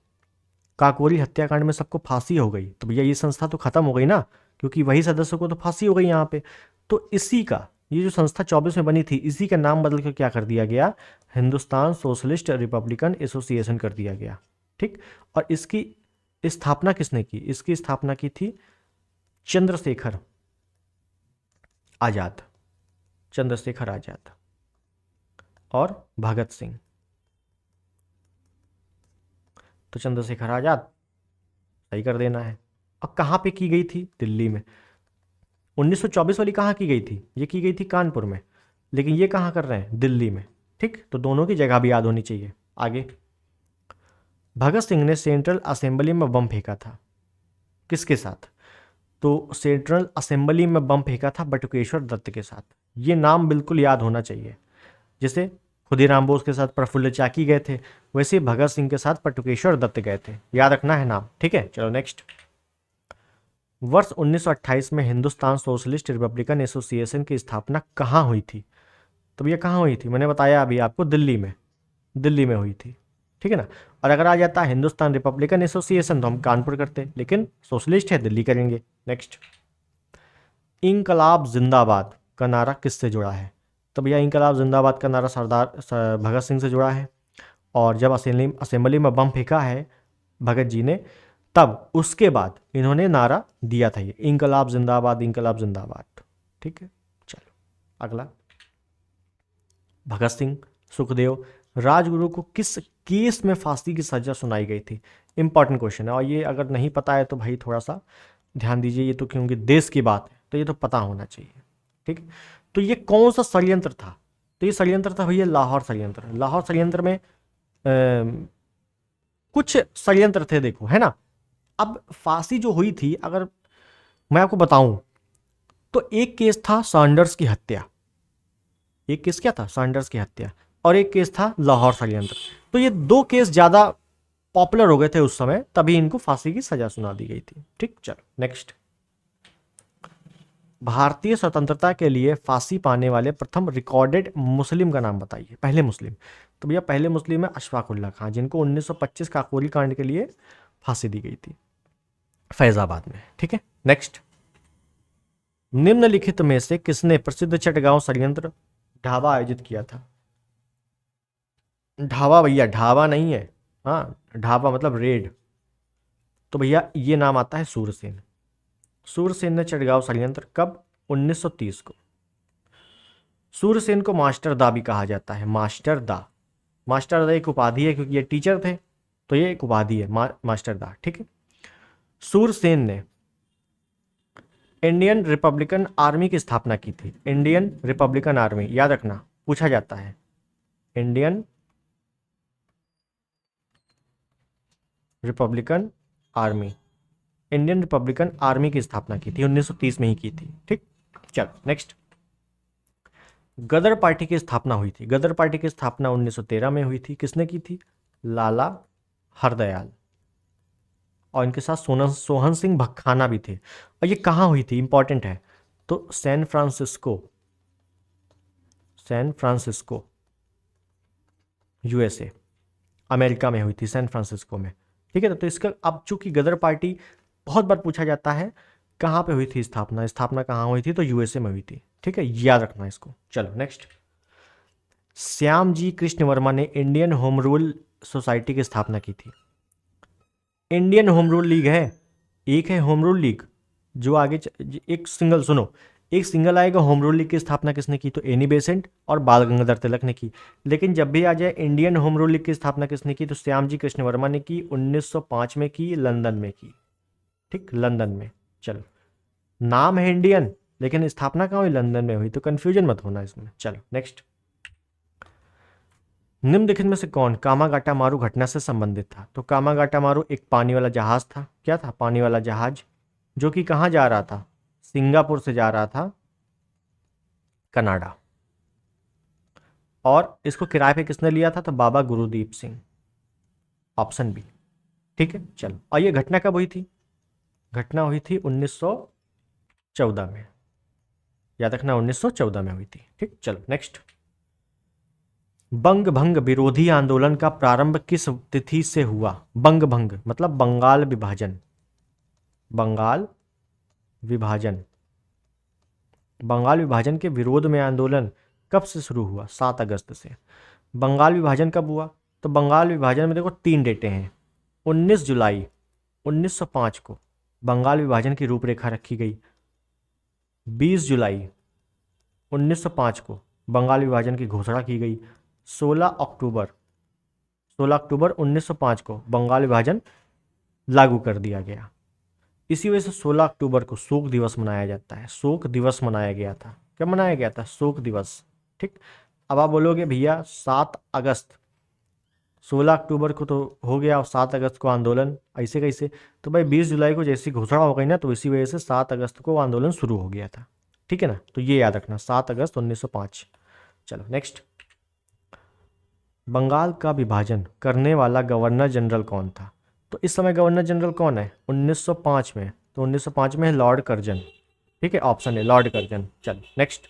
काकोरी हत्याकांड में सबको फांसी हो गई, तो भैया ये संस्था तो खत्म हो गई ना, क्योंकि वही सदस्यों को तो फांसी हो गई यहाँ पे। तो इसी का, ये जो संस्था 24 में बनी थी, इसी का नाम बदल कर क्या कर दिया गया, हिंदुस्तान सोशलिस्ट रिपब्लिकन एसोसिएशन कर दिया गया, ठीक। और इसकी स्थापना किसने की, इसकी स्थापना की थी चंद्रशेखर आजाद, चंद्रशेखर आजाद और भगत सिंह। तो चंद्रशेखर आजाद सही कर देना है। और कहाँ पे की गई थी, दिल्ली में। 1924 वाली कहाँ की गई थी, ये की गई थी कानपुर में, लेकिन ये कहाँ कर रहे हैं, दिल्ली में, ठीक। तो दोनों की जगह भी याद होनी चाहिए। आगे, भगत सिंह ने सेंट्रल असेंबली में बम फेंका था, किसके साथ, तो सेंट्रल असेंबली में बम फेंका था बटुकेश्वर दत्त के साथ। ये नाम बिल्कुल याद होना चाहिए, जैसे खुदीराम बोस के साथ प्रफुल्ल चाकी गए थे, वैसे भगत सिंह के साथ बटुकेश्वर दत्त गए थे, याद रखना है नाम, ठीक है। चलो नेक्स्ट, वर्ष 1928 में हिंदुस्तान सोशलिस्ट रिपब्लिकन एसोसिएशन की स्थापना कहाँ हुई थी, तो भैया कहाँ हुई थी, मैंने बताया अभी आपको, दिल्ली में, दिल्ली में हुई थी, ठीक है ना। और अगर आ जाता हिंदुस्तान रिपब्लिकन एसोसिएशन तो हम कानपुर करते, लेकिन सोशलिस्ट है दिल्ली करेंगे। नेक्स्ट, इंकलाब जिंदाबाद का नारा किससे जुड़ा है, तो भैया इंकलाब जिंदाबाद का नारा सरदार भगत सिंह से जुड़ा है। और जब असेंबली में बम फेंका है भगत जी ने, तब उसके बाद इन्होंने नारा दिया था ये, इंकलाब जिंदाबाद, इंकलाब जिंदाबाद, ठीक है। चलो अगला, भगत सिंह सुखदेव राजगुरु को किस केस में फांसी की सजा सुनाई गई थी, इंपॉर्टेंट क्वेश्चन है। और ये अगर नहीं पता है तो भाई थोड़ा सा ध्यान दीजिए, ये तो क्योंकि देश की बात है तो ये तो पता होना चाहिए, ठीक। तो ये कौन सा षड्यंत्र था, तो ये षड्यंत्र था भैया लाहौर षड्यंत्र। लाहौर षड्यंत्र में कुछ षड्यंत्र थे, देखो है ना। अब फांसी जो हुई थी, अगर मैं आपको बताऊं तो एक केस था सैंडर्स की हत्या, एक केस क्या था, सैंडर्स की हत्या, और एक केस था लाहौर षड्यंत्र। तो ये दो केस ज़्यादा पॉपुलर हो गए थे उस समय, तभी इनको फांसी की सजा सुना दी गई थी। ठीक, चलो नेक्स्ट। भारतीय स्वतंत्रता के लिए फांसी पाने वाले प्रथम रिकॉर्डेड मुस्लिम का नाम बताइए, पहले मुस्लिम। तो भैया पहले मुस्लिम है अशफाकुल्ला खां, जिनको 1925 काकोरी कांड के लिए फांसी दी गई थी फैजाबाद में। ठीक है, नेक्स्ट। निम्नलिखित में से किसने प्रसिद्ध चटगांव षड्यंत्र ढाबा आयोजित किया था? ढाबा भैया, ढाबा नहीं है, हाँ ढाबा मतलब रेड। तो भैया ये नाम आता है सूरसेन। सूरसेन ने चटगांव षड्यंत्र कब? 1930 को। सूरसेन को मास्टर दा भी कहा जाता है, मास्टर दा। मास्टर दा एक उपाधि है, क्योंकि ये टीचर थे, तो ये एक उपाधि है मास्टर दा। ठीक है। सूरसेन ने इंडियन रिपब्लिकन आर्मी की स्थापना की थी। इंडियन रिपब्लिकन आर्मी, याद रखना, पूछा जाता है। Indian Republican army, Indian Republican army की स्थापना की थी, 1930 में ही की थी। ठीक, चलो नेक्स्ट। गदर पार्टी की स्थापना हुई थी। गदर पार्टी की स्थापना 1913 में हुई थी। किसने की थी? लाला हरदयाल, और इनके साथ सोहन सिंह भक्खाना भी थे। और ये कहाँ हुई थी, इंपॉर्टेंट है। तो San Francisco, San Francisco USA, America में हुई थी, सैन फ्रांसिस्को में। ठीक है ना। तो इसका अब चूंकि गदर पार्टी बहुत बार पूछा जाता है कहाँ पे हुई थी स्थापना, स्थापना कहाँ हुई थी, तो यूएसए में हुई थी। ठीक है, याद रखना इसको। चलो नेक्स्ट। श्यामजी कृष्ण वर्मा ने इंडियन होम रूल सोसाइटी की स्थापना की थी। इंडियन होम रूल लीग है, एक है होम रूल लीग जो आगे एक सिंगल, सुनो, एक सिंगल आएगा। होम रूल लीग की स्थापना किसने की? तो एनी बेसेंट और बाल गंगाधर तिलक ने की। लेकिन जब भी आ जाए इंडियन होम रूल लीग की स्थापना किसने की, तो श्यामजी कृष्ण वर्मा ने की, 1905 में की, लंदन में की। ठीक, लंदन में। चलो, नाम है इंडियन, लेकिन स्थापना कहाँ हुई? लंदन में हुई। तो कंफ्यूजन मत होना इसमें। चलो नेक्स्ट। निम्नलिखित में से कौन कामागाटा मारू घटना से संबंधित था? तो कामागाटा मारू एक पानी वाला जहाज था। क्या था? पानी वाला जहाज, जो कि कहाँ जा रहा था? सिंगापुर से जा रहा था कनाडा। और इसको किराए पे किसने लिया था? तो बाबा गुरुदीप सिंह, ऑप्शन बी। ठीक है, चलो। और ये घटना कब हुई थी? घटना हुई थी 1914 में, याद रखना, 1914 में हुई थी। ठीक, चलो नेक्स्ट। बंग भंग विरोधी आंदोलन का प्रारंभ किस तिथि से हुआ? बंग भंग मतलब बंगाल विभाजन, बंगाल विभाजन। बंगाल विभाजन के विरोध में आंदोलन कब से शुरू हुआ? 7 अगस्त से। बंगाल विभाजन कब हुआ? तो बंगाल विभाजन में देखो 3 डेटें हैं। 19 जुलाई 1905 को बंगाल विभाजन की रूपरेखा रखी गई। 20 जुलाई 1905 को बंगाल विभाजन की घोषणा की गई। 16 अक्टूबर 1905 को बंगाल विभाजन लागू कर दिया गया। इसी वजह से 16 अक्टूबर को शोक दिवस मनाया जाता है। शोक दिवस मनाया गया था। क्या मनाया गया था? शोक दिवस। ठीक। अब आप बोलोगे भैया 7 अगस्त, 16 अक्टूबर को तो हो गया और 7 अगस्त को आंदोलन, ऐसे कैसे? तो भाई 20 जुलाई को जैसी घोषणा हो गई ना, तो इसी वजह से 7 अगस्त को आंदोलन शुरू हो गया था। ठीक है ना, तो ये याद रखना, 7 अगस्त 1905। चलो नेक्स्ट। बंगाल का विभाजन करने वाला गवर्नर जनरल कौन था? तो इस समय गवर्नर जनरल कौन है 1905 में? तो 1905 में है लॉर्ड कर्जन। ठीक है, ऑप्शन है लॉर्ड कर्जन। चलो नेक्स्ट।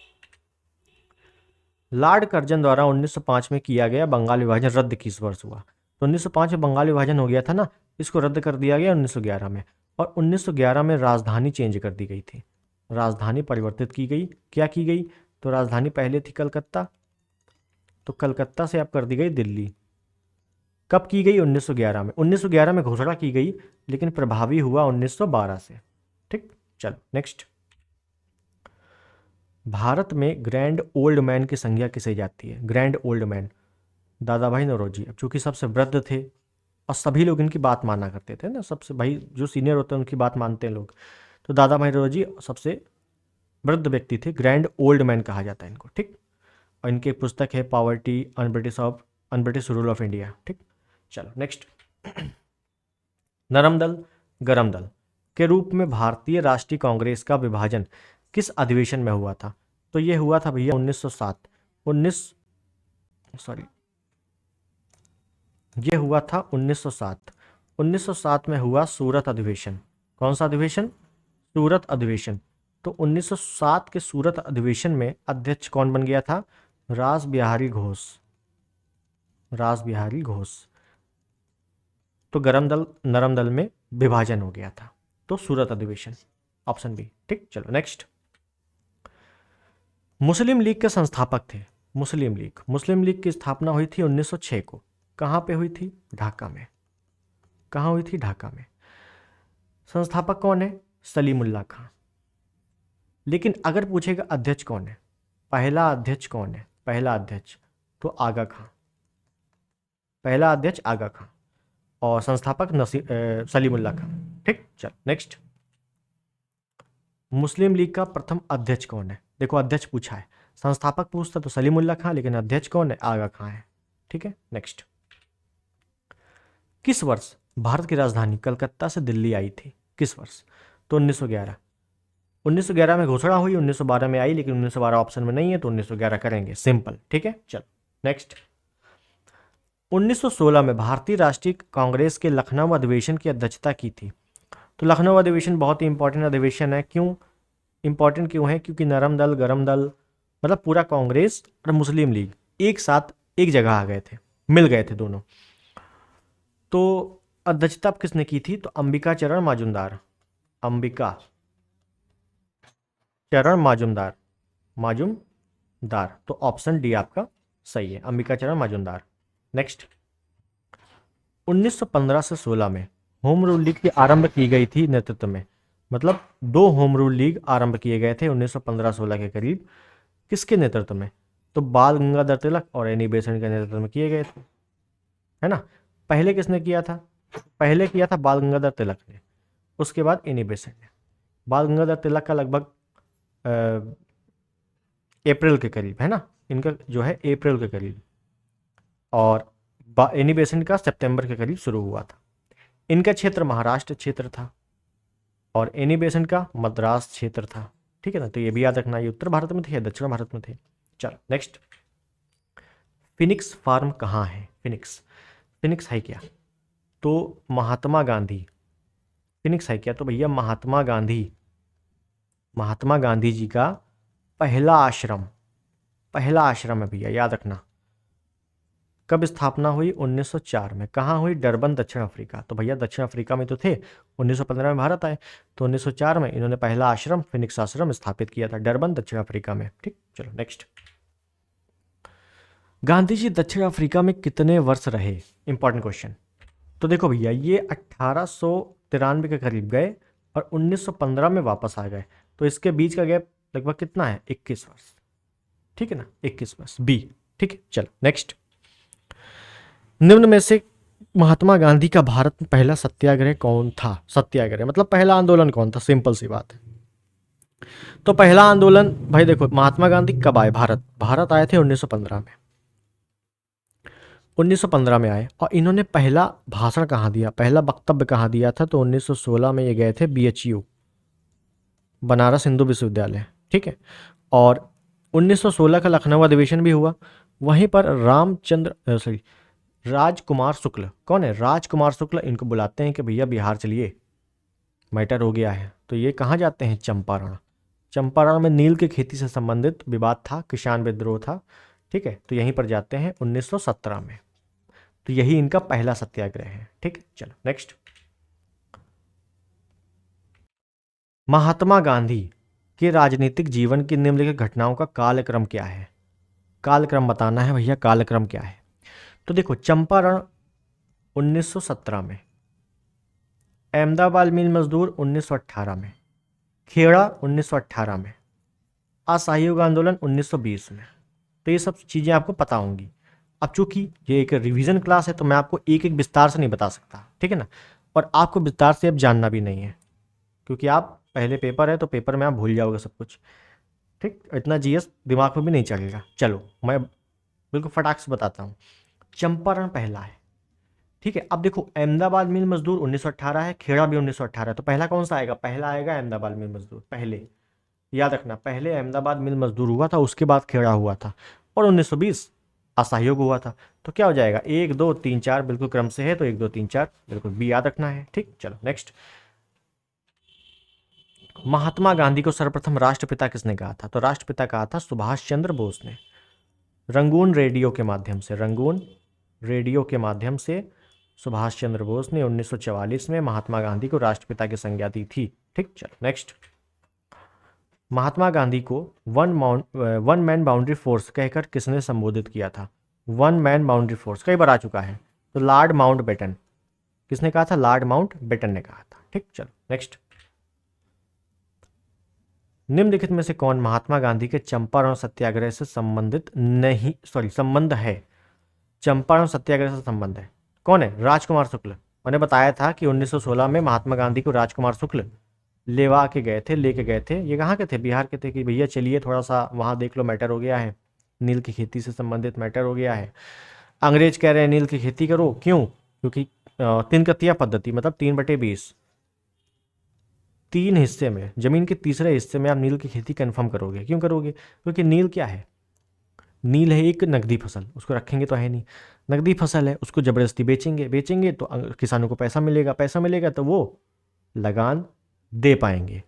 लॉर्ड कर्जन द्वारा 1905 में किया गया बंगाल विभाजन रद्द किस वर्ष हुआ? तो 1905 में बंगाल विभाजन हो गया था ना, इसको रद्द कर दिया गया 1911 में। और 1911 में राजधानी चेंज कर दी गई थी, राजधानी परिवर्तित की गई। क्या की गई? तो राजधानी पहले थी कलकत्ता, तो कलकत्ता से अब कर दी गई दिल्ली। कब की गई? 1911 में। 1911 में घोषणा की गई, लेकिन प्रभावी हुआ 1912 से। ठीक, चलो नेक्स्ट। भारत में ग्रैंड ओल्ड मैन की संज्ञा किसे जाती है? ग्रैंड ओल्ड मैन, दादा भाई नौरोजी। अब चूंकि सबसे वृद्ध थे और सभी लोग इनकी बात माना करते थे ना, सबसे भाई जो सीनियर होते हैं उनकी बात मानते हैं लोग, तो दादा भाई नौरोजी सबसे वृद्ध व्यक्ति थे, ग्रैंड ओल्ड मैन कहा जाता है इनको। ठीक, और इनकी एक पुस्तक है poverty un-British rule of India. ठीक, चलो नेक्स्ट। नरम दल गरम दल के रूप में भारतीय राष्ट्रीय कांग्रेस का विभाजन किस अधिवेशन में हुआ था? तो ये हुआ था भैया 1907। 19 सॉरी ये हुआ था 1907। 1907 में हुआ सूरत अधिवेशन। कौन सा अधिवेशन? सूरत अधिवेशन। तो 1907 के सूरत अधिवेशन में अध्यक्ष कौन बन गया था? रास बिहारी घोष। रास बिहारी घोष। तो गरम दल नरम दल में विभाजन हो गया था। तो सूरत अधिवेशन, ऑप्शन बी। ठीक, चलो नेक्स्ट। मुस्लिम लीग के संस्थापक थे। मुस्लिम लीग की स्थापना हुई थी 1906 को। कहाँ पे हुई थी? ढाका में। कहाँ हुई थी? ढाका में। संस्थापक कौन है? सलीमुल्लाह खां। लेकिन अगर पूछेगा अध्यक्ष कौन है, पहला अध्यक्ष कौन है? पहला अध्यक्ष तो आगा खां। पहला अध्यक्ष आगा खां और संस्थापक सलीमुल्लाह खां। ठीक, चल नेक्स्ट। मुस्लिम लीग का प्रथम अध्यक्ष कौन है? देखो अध्यक्ष पूछा है, संस्थापक पूछता तो सलीमुल्लाह खां, लेकिन अध्यक्ष कौन है? आगा खां है। ठीक है, नेक्स्ट। किस वर्ष भारत की राजधानी कलकत्ता से दिल्ली आई थी? किस वर्ष? तो 1911। 1911 में घोषणा हुई, 1912 में आई, लेकिन 1912 ऑप्शन में नहीं है तो 1911 करेंगे, सिंपल। ठीक है, चलो नेक्स्ट। 1916 में भारतीय राष्ट्रीय कांग्रेस के लखनऊ अधिवेशन की अध्यक्षता की थी। तो लखनऊ अधिवेशन बहुत ही इंपॉर्टेंट अधिवेशन है। क्यों इंपॉर्टेंट क्यों है? क्योंकि नरम दल गरम दल मतलब पूरा कांग्रेस और मुस्लिम लीग एक साथ एक जगह आ गए थे, मिल गए थे दोनों। तो अध्यक्षता किसने की थी? तो अंबिका चरण माजुमदार। अंबिका चरण माजुमदार। तो ऑप्शन डी आपका सही है, अंबिका चरण माजुमदार। नेक्स्ट। 1915 से 16 में होम रूल लीग की आरंभ की गई थी नेतृत्व में। मतलब 2 होम रूल लीग आरंभ किए गए थे 1915-16 के करीब। किसके नेतृत्व में? तो बाल गंगाधर तिलक और एनी बेसेंट के नेतृत्व में किए गए थे, है ना। पहले किसने किया था? पहले किया था बाल गंगाधर तिलक ने, उसके बाद एनी बेसेंट ने। बाल गंगाधर तिलक का लगभग अप्रैल के करीब, है ना, इनका जो है अप्रैल के करीब, और एनी बेसेंट का सितंबर के करीब शुरू हुआ था। इनका क्षेत्र महाराष्ट्र क्षेत्र था और एनी बेसेंट का मद्रास क्षेत्र था। ठीक है ना, तो ये भी याद रखना, ये उत्तर भारत में थे या दक्षिण भारत में थे। चलो नेक्स्ट। फिनिक्स फार्म कहाँ है? फिनिक्स है क्या? तो महात्मा गांधी। फिनिक्स है क्या? तो भैया महात्मा गांधी जी का पहला आश्रम है भैया, याद रखना। कब स्थापना हुई? 1904 में। कहाँ हुई? डरबन, दक्षिण अफ्रीका। तो भैया दक्षिण अफ्रीका में तो थे, 1915 में भारत आए, तो 1904 में इन्होंने पहला आश्रम फिनिक्स आश्रम स्थापित किया था डरबन, दक्षिण अफ्रीका में। ठीक, चलो नेक्स्ट। गांधी जी दक्षिण अफ्रीका में कितने वर्ष रहे? Important question. तो देखो भैया ये 1893 के करीब गए और 1915 में वापस आ गए, तो इसके बीच का गैप लगभग कितना है? 21 वर्ष। ठीक है ना, 21 वर्ष, बी। ठीक है, चलो नेक्स्ट। निम्न में से महात्मा गांधी का भारत में पहला सत्याग्रह कौन था? सत्याग्रह मतलब पहला आंदोलन कौन था? सिंपल सी बात है। तो पहला आंदोलन भाई देखो, महात्मा गांधी कब आए भारत आए थे 1915 में। 1915 में आए और इन्होंने पहला भाषण कहाँ दिया, पहला वक्तव्य कहाँ दिया था? तो 1916 में ये गए थे BHU, बनारस हिंदू विश्वविद्यालय। ठीक है, और 1916 का लखनऊ अधिवेशन भी हुआ। वहीं पर राजकुमार शुक्ल, कौन है? राजकुमार शुक्ल, इनको बुलाते हैं कि भैया बिहार चलिए, मैटर हो गया है। तो ये कहाँ जाते हैं? चंपारण में नील की खेती से संबंधित विवाद था, किसान विद्रोह था। ठीक है, तो यहीं पर जाते हैं 1917 में। तो यही इनका पहला सत्याग्रह है। ठीक है, चलो नेक्स्ट। महात्मा गांधी के राजनीतिक जीवन की निम्नलिखित घटनाओं का कालक्रम क्या है? कालक्रम बताना है भैया, कालक्रम क्या है? तो देखो, चंपारण 1917 में, अहमदाबाद मिल मजदूर 1918 में, खेड़ा 1918 में, असहयोग आंदोलन 1920 में। तो ये सब चीज़ें आपको पता होंगी। अब चूंकि ये एक रिवीजन क्लास है तो मैं आपको एक एक विस्तार से नहीं बता सकता, ठीक है ना, और आपको विस्तार से अब जानना भी नहीं है, क्योंकि आप पहले पेपर है तो पेपर में आप भूल जाओगे सब कुछ। ठीक, इतना GS दिमाग में भी नहीं चलेगा। चलो मैं बिल्कुल फटाक से बताता हूँ। चंपारण पहला है, ठीक है। अब देखो, अहमदाबाद मिल मजदूर 1918 है, खेड़ा भी 1918 है, तो पहला कौन सा आएगा? पहला आएगा अहमदाबाद मिल मजदूर पहले, याद रखना, पहले अहमदाबाद मिल मजदूर हुआ था, उसके बाद खेड़ा हुआ था, और 1920 असहयोग हुआ था। तो क्या हो जाएगा, 1 2 3 4 बिल्कुल क्रम से है, तो 1 2 3 4 बिल्कुल बी याद रखना है। ठीक, चलो नेक्स्ट। महात्मा गांधी को सर्वप्रथम राष्ट्रपिता किसने कहा था? तो राष्ट्रपिता कहा था सुभाष चंद्र बोस ने। रंगून रेडियो के माध्यम से, रंगून रेडियो के माध्यम से सुभाष चंद्र बोस ने 1944 में महात्मा गांधी को राष्ट्रपिता की संज्ञा दी थी। ठीक, चलो नेक्स्ट। महात्मा गांधी को वन मैन बाउंड्री फोर्स कहकर किसने संबोधित किया था? वन मैन बाउंड्री फोर्स कई बार आ चुका है, तो लॉर्ड माउंटबेटन। किसने कहा था? लॉर्ड माउंटबेटन ने कहा था। ठीक, चलो नेक्स्ट। निम्नलिखित में से कौन महात्मा गांधी के चंपारण सत्याग्रह से संबंध है? चंपारण सत्याग्रह से संबंध है, कौन है? राजकुमार शुक्ल। मैंने बताया था कि 1916 में महात्मा गांधी को राजकुमार शुक्ल लेके गए थे। ये कहाँ के थे? बिहार के थे, कि भैया चलिए थोड़ा सा वहाँ देख लो, मैटर हो गया है, नील की खेती से संबंधित मैटर हो गया है। अंग्रेज कह रहे हैं नील की खेती करो, क्यों? क्योंकि 3 कतिया पद्धति, मतलब 3/20, 3 हिस्से में, जमीन के तीसरे हिस्से में आप नील की खेती कन्फर्म करोगे। क्यों करोगे? क्योंकि नील क्या है? नील है एक नकदी फसल, उसको रखेंगे तो है नहीं, नकदी फसल है, उसको ज़बरदस्ती बेचेंगे तो किसानों को पैसा मिलेगा तो वो लगान दे पाएंगे।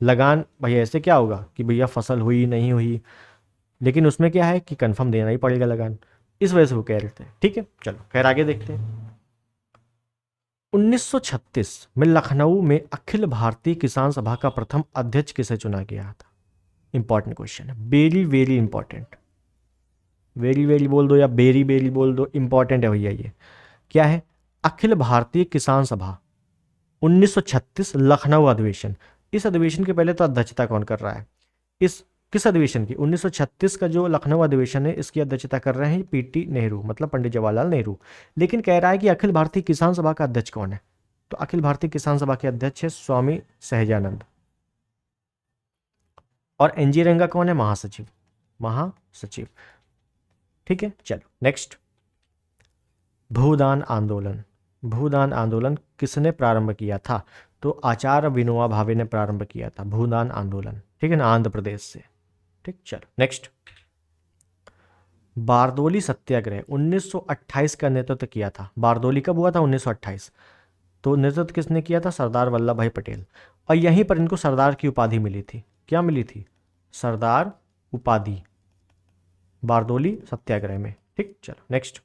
लगान भैया ऐसे क्या होगा कि भैया फसल हुई नहीं हुई, लेकिन उसमें क्या है कि कंफर्म देना ही पड़ेगा लगान, इस वजह से वो कह रहे थे। ठीक है, चलो खैर आगे देखते हैं। 1936 में लखनऊ में अखिल भारतीय किसान सभा का प्रथम अध्यक्ष किसे चुना गया था? इंपॉर्टेंट क्वेश्चन है, very very important. Very very बोल दो या बेरी बेरी बोल दो, इंपॉर्टेंट है भैया ये। क्या है? अखिल भारतीय किसान सभा 1936 लखनऊ अधिवेशन। इस अधिवेशन के पहले तो अध्यक्षता कौन कर रहा है? इस किस अधिवेशन की? 1936 का जो लखनऊ अधिवेशन है, इसकी अध्यक्षता कर रहे हैं पीटी नेहरू, मतलब पंडित जवाहरलाल नेहरू। लेकिन कह रहा है कि अखिल भारतीय किसान सभा का अध्यक्ष कौन है? तो अखिल भारतीय किसान सभा के अध्यक्ष है स्वामी सहजानंद। और एनजी रंगा कौन है? महासचिव, महासचिव। ठीक है, चलो नेक्स्ट। भूदान आंदोलन, भूदान आंदोलन किसने प्रारंभ किया था? तो आचार्य विनोबा भावे ने प्रारंभ किया था भूदान आंदोलन। ठीक है ना, आंध्र प्रदेश से। ठीक, चलो नेक्स्ट। बारदोली सत्याग्रह 1928 का नेतृत्व किया था। बारदोली कब हुआ था? 1928। तो नेतृत्व किसने किया था? सरदार वल्लभ भाई पटेल। और यहीं पर इनको सरदार की उपाधि मिली थी। क्या मिली थी? सरदार उपाधि, बारदोली सत्याग्रह में। ठीक, चलो नेक्स्ट।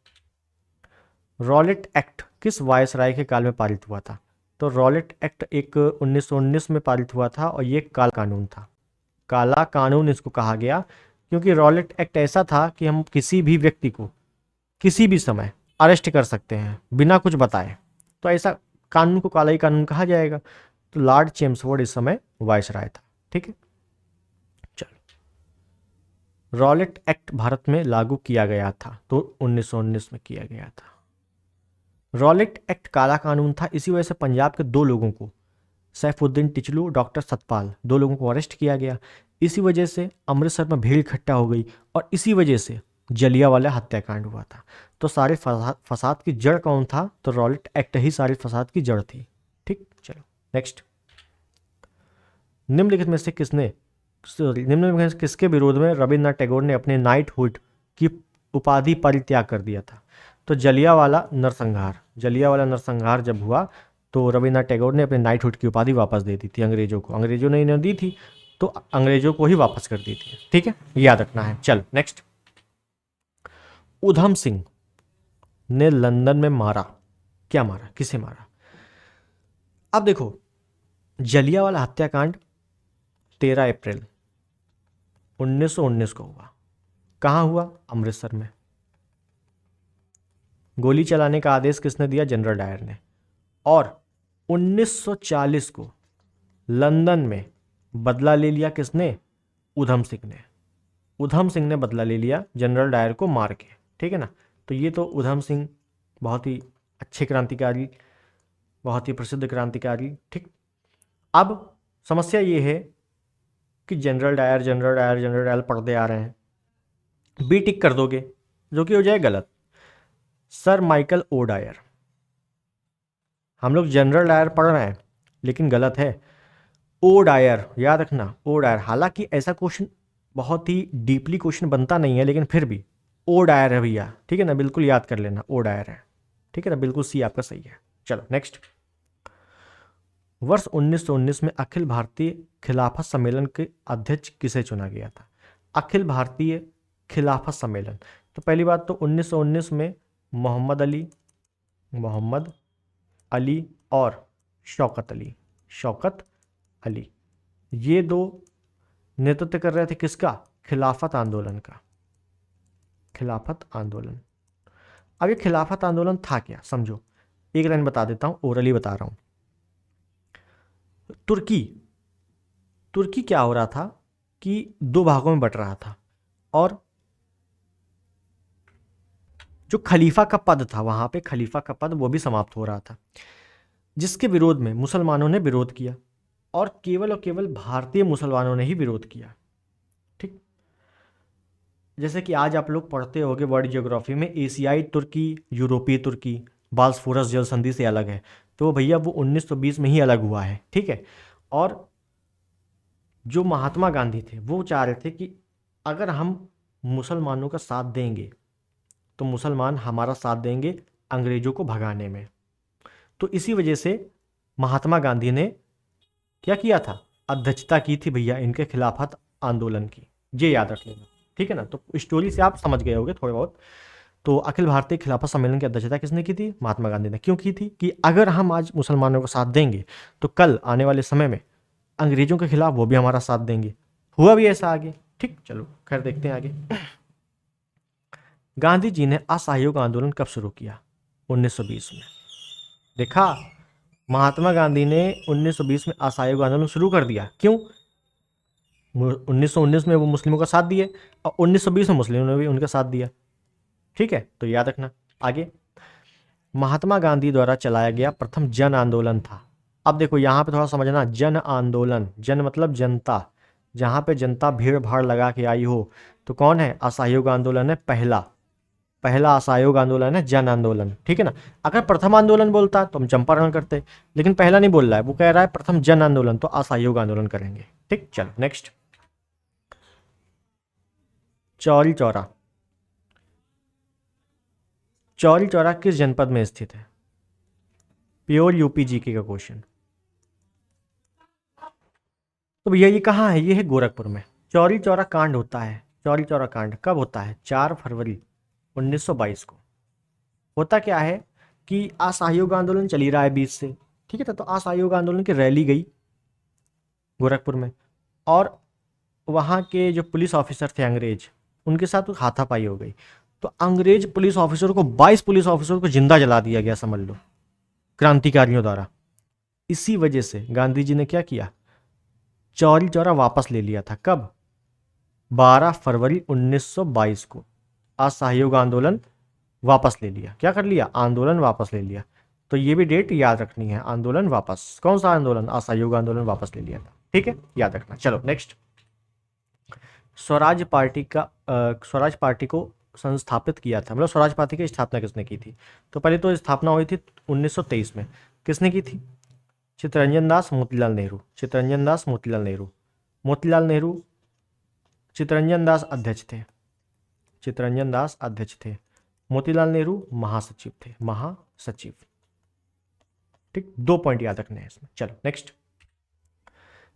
रॉलेट एक्ट किस वायसराय के काल में पारित हुआ था? तो रॉलेट एक्ट एक 1919 में पारित हुआ था, और ये काला कानून था। काला कानून इसको कहा गया क्योंकि रॉलेट एक्ट ऐसा था कि हम किसी भी व्यक्ति को किसी भी समय अरेस्ट कर सकते हैं बिना कुछ बताए, तो ऐसा कानून को काला ही कानून कहा जाएगा। तो लॉर्ड चेम्सफोर्ड इस समय वायसराय था। ठीक है, चलो। रॉलेट एक्ट भारत में लागू किया गया था, तो 1919 में किया गया था। रॉलेट एक्ट काला कानून था, इसी वजह से पंजाब के 2 लोगों को, सैफुद्दीन टिचलू, डॉक्टर सतपाल, 2 लोगों को अरेस्ट किया गया। इसी वजह से अमृतसर में भीड़ इकट्ठा हो गई, और इसी वजह से जलियांवाला हत्याकांड हुआ था। तो सारे फसाद की जड़ कौन था? तो रॉलेट एक्ट ही सारे फसाद की जड़ थी। ठीक, चलो नेक्स्ट। निम्नलिखित में से किसके विरोध में रविन्द्रनाथ टैगोर ने अपने नाइटहुड की उपाधि परित्याग कर दिया था? तो जलियांवाला नरसंहार जब हुआ, तो रविन्द्रनाथ टैगोर ने अपने नाइटहुड की उपाधि वापस दे दी थी अंग्रेजों को। अंग्रेजों ने इन्हें दी थी, तो अंग्रेजों को ही वापस कर दी थी। ठीक है, याद रखना है। चल नेक्स्ट। उधम सिंह ने लंदन में मारा, क्या मारा, किसे मारा? अब देखो, जलियांवाला हत्याकांड 13 अप्रैल 1919 को हुआ। कहाँ हुआ? अमृतसर में। गोली चलाने का आदेश किसने दिया? जनरल डायर ने। और 1940 को लंदन में बदला ले लिया किसने? उधम सिंह ने। उधम सिंह ने बदला ले लिया जनरल डायर को मार के। ठीक है ना, तो ये तो उधम सिंह बहुत ही अच्छे क्रांतिकारी, बहुत ही प्रसिद्ध क्रांतिकारी। ठीक, अब समस्या ये है कि जनरल डायर पढ़ते आ रहे हैं, बी टिक कर दोगे जो कि हो जाए गलत। सर माइकल ओ डायर, हम लोग जनरल डायर पढ़ रहे हैं लेकिन गलत है। ओ डायर, याद रखना ओ डायर। हालांकि ऐसा क्वेश्चन बहुत ही डीपली क्वेश्चन बनता नहीं है, लेकिन फिर भी ओ डायर है भैया, ठीक है ना, बिल्कुल याद कर लेना ओ डायर है, ठीक है ना, बिल्कुल सी आपका सही है। चलो नेक्स्ट। वर्ष 1919 में अखिल भारतीय खिलाफत सम्मेलन के अध्यक्ष किसे चुना गया था? अखिल भारतीय खिलाफत सम्मेलन, तो पहली बात तो 1919 में मोहम्मद अली और शौकत अली, ये दो नेतृत्व कर रहे थे किसका? खिलाफत आंदोलन का। खिलाफत आंदोलन। अब ये खिलाफत आंदोलन था क्या, समझो, एक लाइन बता देता हूं, ओरली बता रहा हूं। तुर्की क्या हो रहा था कि दो भागों में बट रहा था, और जो खलीफा का पद था वहां पे, खलीफा का पद वो भी समाप्त हो रहा था, जिसके विरोध में मुसलमानों ने विरोध किया, और केवल भारतीय मुसलमानों ने ही विरोध किया। ठीक, जैसे कि आज आप लोग पढ़ते होंगे वर्ल्ड ज्योग्राफी में, एशियाई तुर्की, यूरोपीय तुर्की बाल्सफोरस जल संधि से अलग है, तो भैया वो 1920 में ही अलग हुआ है, ठीक है। और जो महात्मा गांधी थे वो चाह रहे थे कि अगर हम मुसलमानों का साथ देंगे तो मुसलमान हमारा साथ देंगे अंग्रेजों को भगाने में। तो इसी वजह से महात्मा गांधी ने क्या किया था? अध्यक्षता की थी भैया इनके खिलाफत आंदोलन की, ये याद रख लेना, ठीक है ना। तो स्टोरी से आप समझ गए होंगे थोड़े बहुत। तो अखिल भारतीय खिलाफत सम्मेलन की अध्यक्षता किसने की थी? महात्मा गांधी ने। क्यों की थी? कि अगर हम आज मुसलमानों का साथ देंगे तो कल आने वाले समय में अंग्रेजों के खिलाफ वो भी हमारा साथ देंगे। हुआ भी ऐसा आगे, ठीक। चलो खैर देखते हैं आगे। गांधी जी ने असहयोग आंदोलन कब शुरू किया? 1920 में। देखा, महात्मा गांधी ने 1920 में असहयोग आंदोलन शुरू कर दिया। क्यों? 1919 में वो मुस्लिमों का साथ दिए और 1920 में मुस्लिमों ने भी उनका साथ दिया, ठीक है। तो याद रखना आगे। महात्मा गांधी द्वारा चलाया गया प्रथम जन आंदोलन था। अब देखो यहाँ पे थोड़ा समझना, जन आंदोलन, जन मतलब जनता, जहाँ पे जनता भीड़ भाड़ लगा के आई हो, तो कौन है? असहयोग आंदोलन है पहला असहयोग आंदोलन है जन आंदोलन, ठीक है ना। अगर प्रथम आंदोलन बोलता तो हम चंपारण करते, लेकिन पहला नहीं बोल रहा है, वो कह रहा है प्रथम जन आंदोलन, तो असहयोग आंदोलन करेंगे, ठीक। चलो नेक्स्ट। चौरी चौरा, चौरी चौरा किस जनपद में स्थित है? प्योर यूपी जीके का क्वेश्चन। तो भैया ये कहाँ है? ये है गोरखपुर में। चौरी चौरा कांड होता है, चौरी चौरा कांड कब होता है? 4 फरवरी 1922 को। होता क्या है कि असहयोग आंदोलन चल ही रहा है बीच से, ठीक है ना। तो असहयोग आंदोलन की रैली गई गोरखपुर में, और वहाँ के जो पुलिस ऑफिसर थे अंग्रेज, उनके साथ हाथापाई हो गई। तो अंग्रेज पुलिस ऑफिसर को, 22 पुलिस ऑफिसर को जिंदा जला दिया गया, समझ लो, क्रांतिकारियों द्वारा। इसी वजह से गांधी जी ने क्या किया? चौरी चौरा वापस ले लिया था। कब? 12 फरवरी 1922 को असहयोग आंदोलन वापस ले लिया। क्या कर लिया? आंदोलन वापस ले लिया। तो ये भी डेट याद रखनी है, आंदोलन वापस। कौन सा आंदोलन? असहयोग आंदोलन वापस ले लिया था, ठीक है, याद रखना। चलो नेक्स्ट। स्वराज पार्टी को संस्थापित किया था, मतलब स्वराज पार्टी की स्थापना किसने की थी? तो पहले तो स्थापना हुई थी 1923 में। किसने की थी? चित्तरंजन दास मोतीलाल नेहरू। चित्तरंजन दास मोतीलाल नेहरू। मोतीलाल नेहरू, चित्तरंजन दास अध्यक्ष थे। चित्तरंजन दास अध्यक्ष थे, मोतीलाल नेहरू महासचिव थे, महासचिव, ठीक। 2 पॉइंट याद रखने हैं इसमें। चलो नेक्स्ट।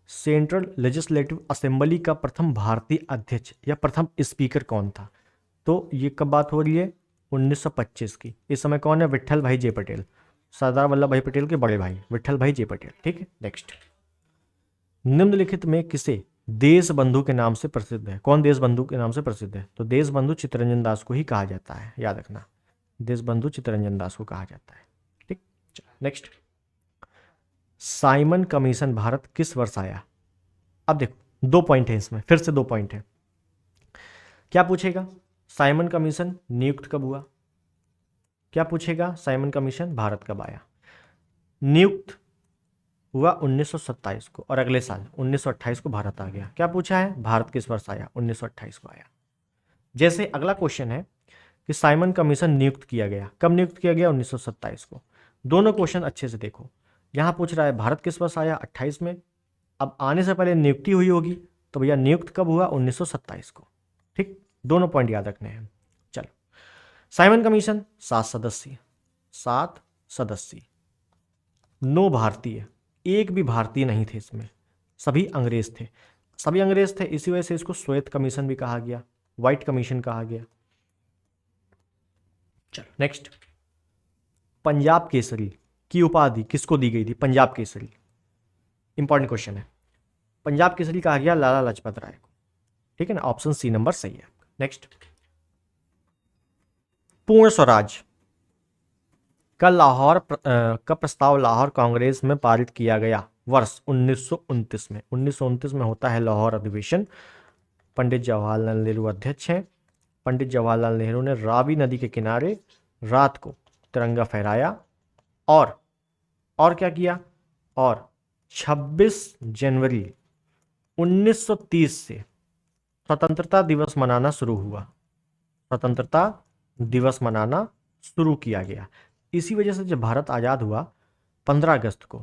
सेंट्रल लेजिस्लेटिव असेंबली का प्रथम भारतीय अध्यक्ष या प्रथम स्पीकर कौन था? तो ये कब बात हो रही है? 1925 की। इस समय कौन है? विट्ठल भाई जे पटेल, सरदार वल्लभ भाई पटेल के बड़े भाई विट्ठल भाई जे पटेल, ठीक है। नेक्स्ट। निम्नलिखित में किसे देश बंधु के नाम से प्रसिद्ध है? कौन देश बंधु के नाम से प्रसिद्ध है? तो देश बंधु चित्तरंजन दास को ही कहा जाता है, याद रखना, देश बंधु चित्तरंजन दास को कहा जाता है, ठीक। नेक्स्ट। साइमन कमीशन भारत किस वर्ष आया? अब देखो 2 पॉइंट है इसमें, फिर से 2 पॉइंट है। क्या पूछेगा? साइमन कमीशन नियुक्त कब हुआ? क्या पूछेगा? साइमन कमीशन भारत कब आया? नियुक्त हुआ 1927 को, और अगले साल 1928 को भारत आ गया। क्या पूछा है? भारत किस वर्ष आया? 1928 को आया। जैसे अगला क्वेश्चन है कि साइमन कमीशन नियुक्त किया गया, कब नियुक्त किया गया? 1927 को। दोनों क्वेश्चन अच्छे से देखो। यहाँ पूछ रहा है भारत किस वर्ष आया? 28 में, अब आने से पहले नियुक्ति हुई होगी, तो भैया नियुक्त कब हुआ? 1927 को। ठीक, दोनों पॉइंट याद रखने हैं। चलो, साइमन कमीशन 7 सदस्य, 7 सदस्य, 9 भारतीय, एक भी भारतीय नहीं थे इसमें, सभी अंग्रेज थे। सभी अंग्रेज थे, इसी वजह से इसको श्वेत कमीशन भी कहा गया, व्हाइट कमीशन कहा गया। चलो नेक्स्ट, पंजाब केसरी की उपाधि किसको दी गई थी? पंजाब केसरी, इंपॉर्टेंट क्वेश्चन है। पंजाब केसरी कहा गया लाला लाजपत राय को। ठीक है ना, ऑप्शन सी नंबर सही है। नेक्स्ट, पूर्ण स्वराज का प्रस्ताव लाहौर कांग्रेस में पारित किया गया वर्ष 1929 में। 1929 में होता है लाहौर अधिवेशन। पंडित जवाहरलाल नेहरू अध्यक्ष हैं। पंडित जवाहरलाल नेहरू ने रावी नदी के किनारे रात को तिरंगा फहराया और क्या किया? और 26 जनवरी 1930 से स्वतंत्रता दिवस मनाना शुरू हुआ। स्वतंत्रता दिवस मनाना शुरू किया गया। इसी वजह से जब भारत आज़ाद हुआ 15 अगस्त को,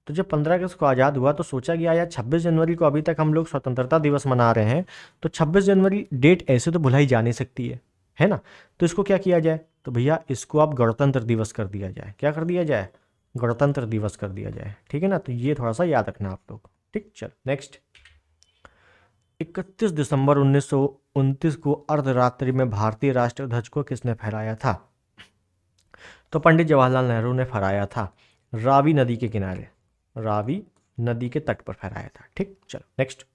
तो जब 15 अगस्त को आज़ाद हुआ तो सोचा गया यार 26 जनवरी को अभी तक हम लोग स्वतंत्रता दिवस मना रहे हैं, तो 26 जनवरी डेट ऐसे तो भुलाई जा नहीं सकती है ना? तो इसको क्या किया जाए? तो भैया इसको आप गणतंत्र दिवस कर दिया जाए। क्या कर दिया जाए? गणतंत्र दिवस कर दिया जाए। ठीक है ना, तो ये थोड़ा सा याद रखना आप लोग। ठीक, चल नेक्स्ट, 31 दिसंबर 1929 को अर्धरात्रि में भारतीय राष्ट्रीय ध्वज को किसने फहराया था? तो पंडित जवाहरलाल नेहरू ने फहराया था, रावी नदी के किनारे, रावी नदी के तट पर फहराया था। ठीक, चलो नेक्स्ट,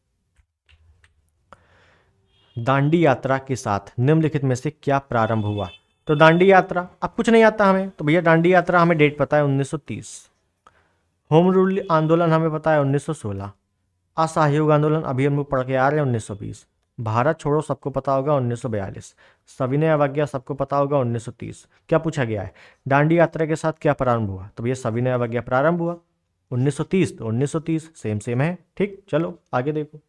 दांडी यात्रा के साथ निम्नलिखित में से क्या प्रारंभ हुआ? तो दांडी यात्रा, अब कुछ नहीं आता हमें, तो भैया दांडी यात्रा हमें डेट पता है 1930। होम रूल आंदोलन हमें पता है 1916। असहयोग आंदोलन अभी हम लोग पढ़ के आ रहे हैं 1920। भारत छोड़ो सबको पता होगा 1942। सविनय अवज्ञा सबको पता होगा 1930। क्या पूछा गया है? दांडी यात्रा के साथ क्या प्रारंभ हुआ? तो भैया सविनय अवज्ञा प्रारंभ हुआ 1930, तो 1930 सेम सेम है। ठीक, चलो आगे देखो,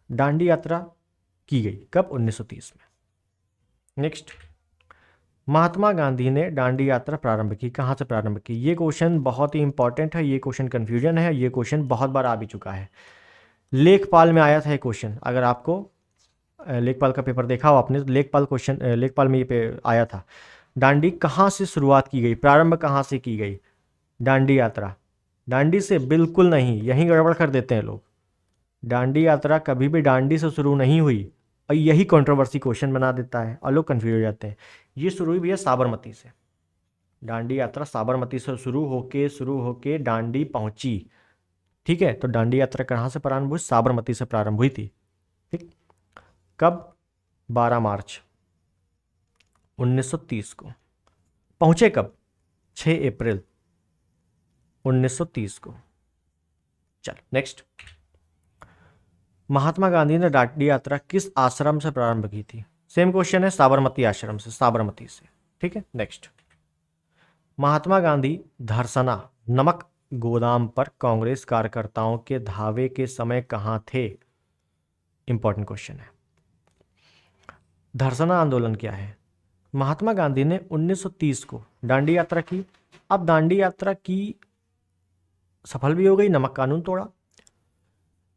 दांडी यात्रा की गई कब? 1930 में। नेक्स्ट, महात्मा गांधी ने दांडी यात्रा प्रारंभ की, कहाँ से प्रारंभ की? ये क्वेश्चन बहुत ही इंपॉर्टेंट है, ये क्वेश्चन कन्फ्यूजन है, ये क्वेश्चन बहुत बार आ भी चुका है। लेखपाल में आया था ये क्वेश्चन, अगर आपको लेखपाल का पेपर देखा हो आपने, तो लेखपाल में ये पे आया था। दांडी कहाँ से शुरुआत की गई, प्रारंभ कहाँ से की गई दांडी यात्रा? दांडी से बिल्कुल नहीं, यहीं गड़बड़ कर देते हैं लोग। दांडी यात्रा कभी भी दांडी से शुरू नहीं हुई, और यही कंट्रोवर्सी क्वेश्चन बना देता है और लोग कंफ्यूज हो जाते हैं। ये शुरू हुई भैया साबरमती से। दांडी यात्रा साबरमती से शुरू होके दांडी पहुंची। ठीक है, तो दांडी यात्रा कहाँ से प्रारंभ हुई? साबरमती से प्रारंभ हुई थी। ठीक, कब? 12 मार्च 1930 को। पहुंचे कब? 6 अप्रैल 1930 को। चल नेक्स्ट, महात्मा गांधी ने दांडी यात्रा किस आश्रम से प्रारंभ की थी? सेम क्वेश्चन है, साबरमती आश्रम से, साबरमती से। ठीक है, नेक्स्ट, महात्मा गांधी धरसना नमक गोदाम पर कांग्रेस कार्यकर्ताओं के धावे के समय कहाँ थे? इंपॉर्टेंट क्वेश्चन है। धरसना आंदोलन क्या है? महात्मा गांधी ने 1930 को दांडी यात्रा की। अब दांडी यात्रा की सफल भी हो गई, नमक कानून तोड़ा।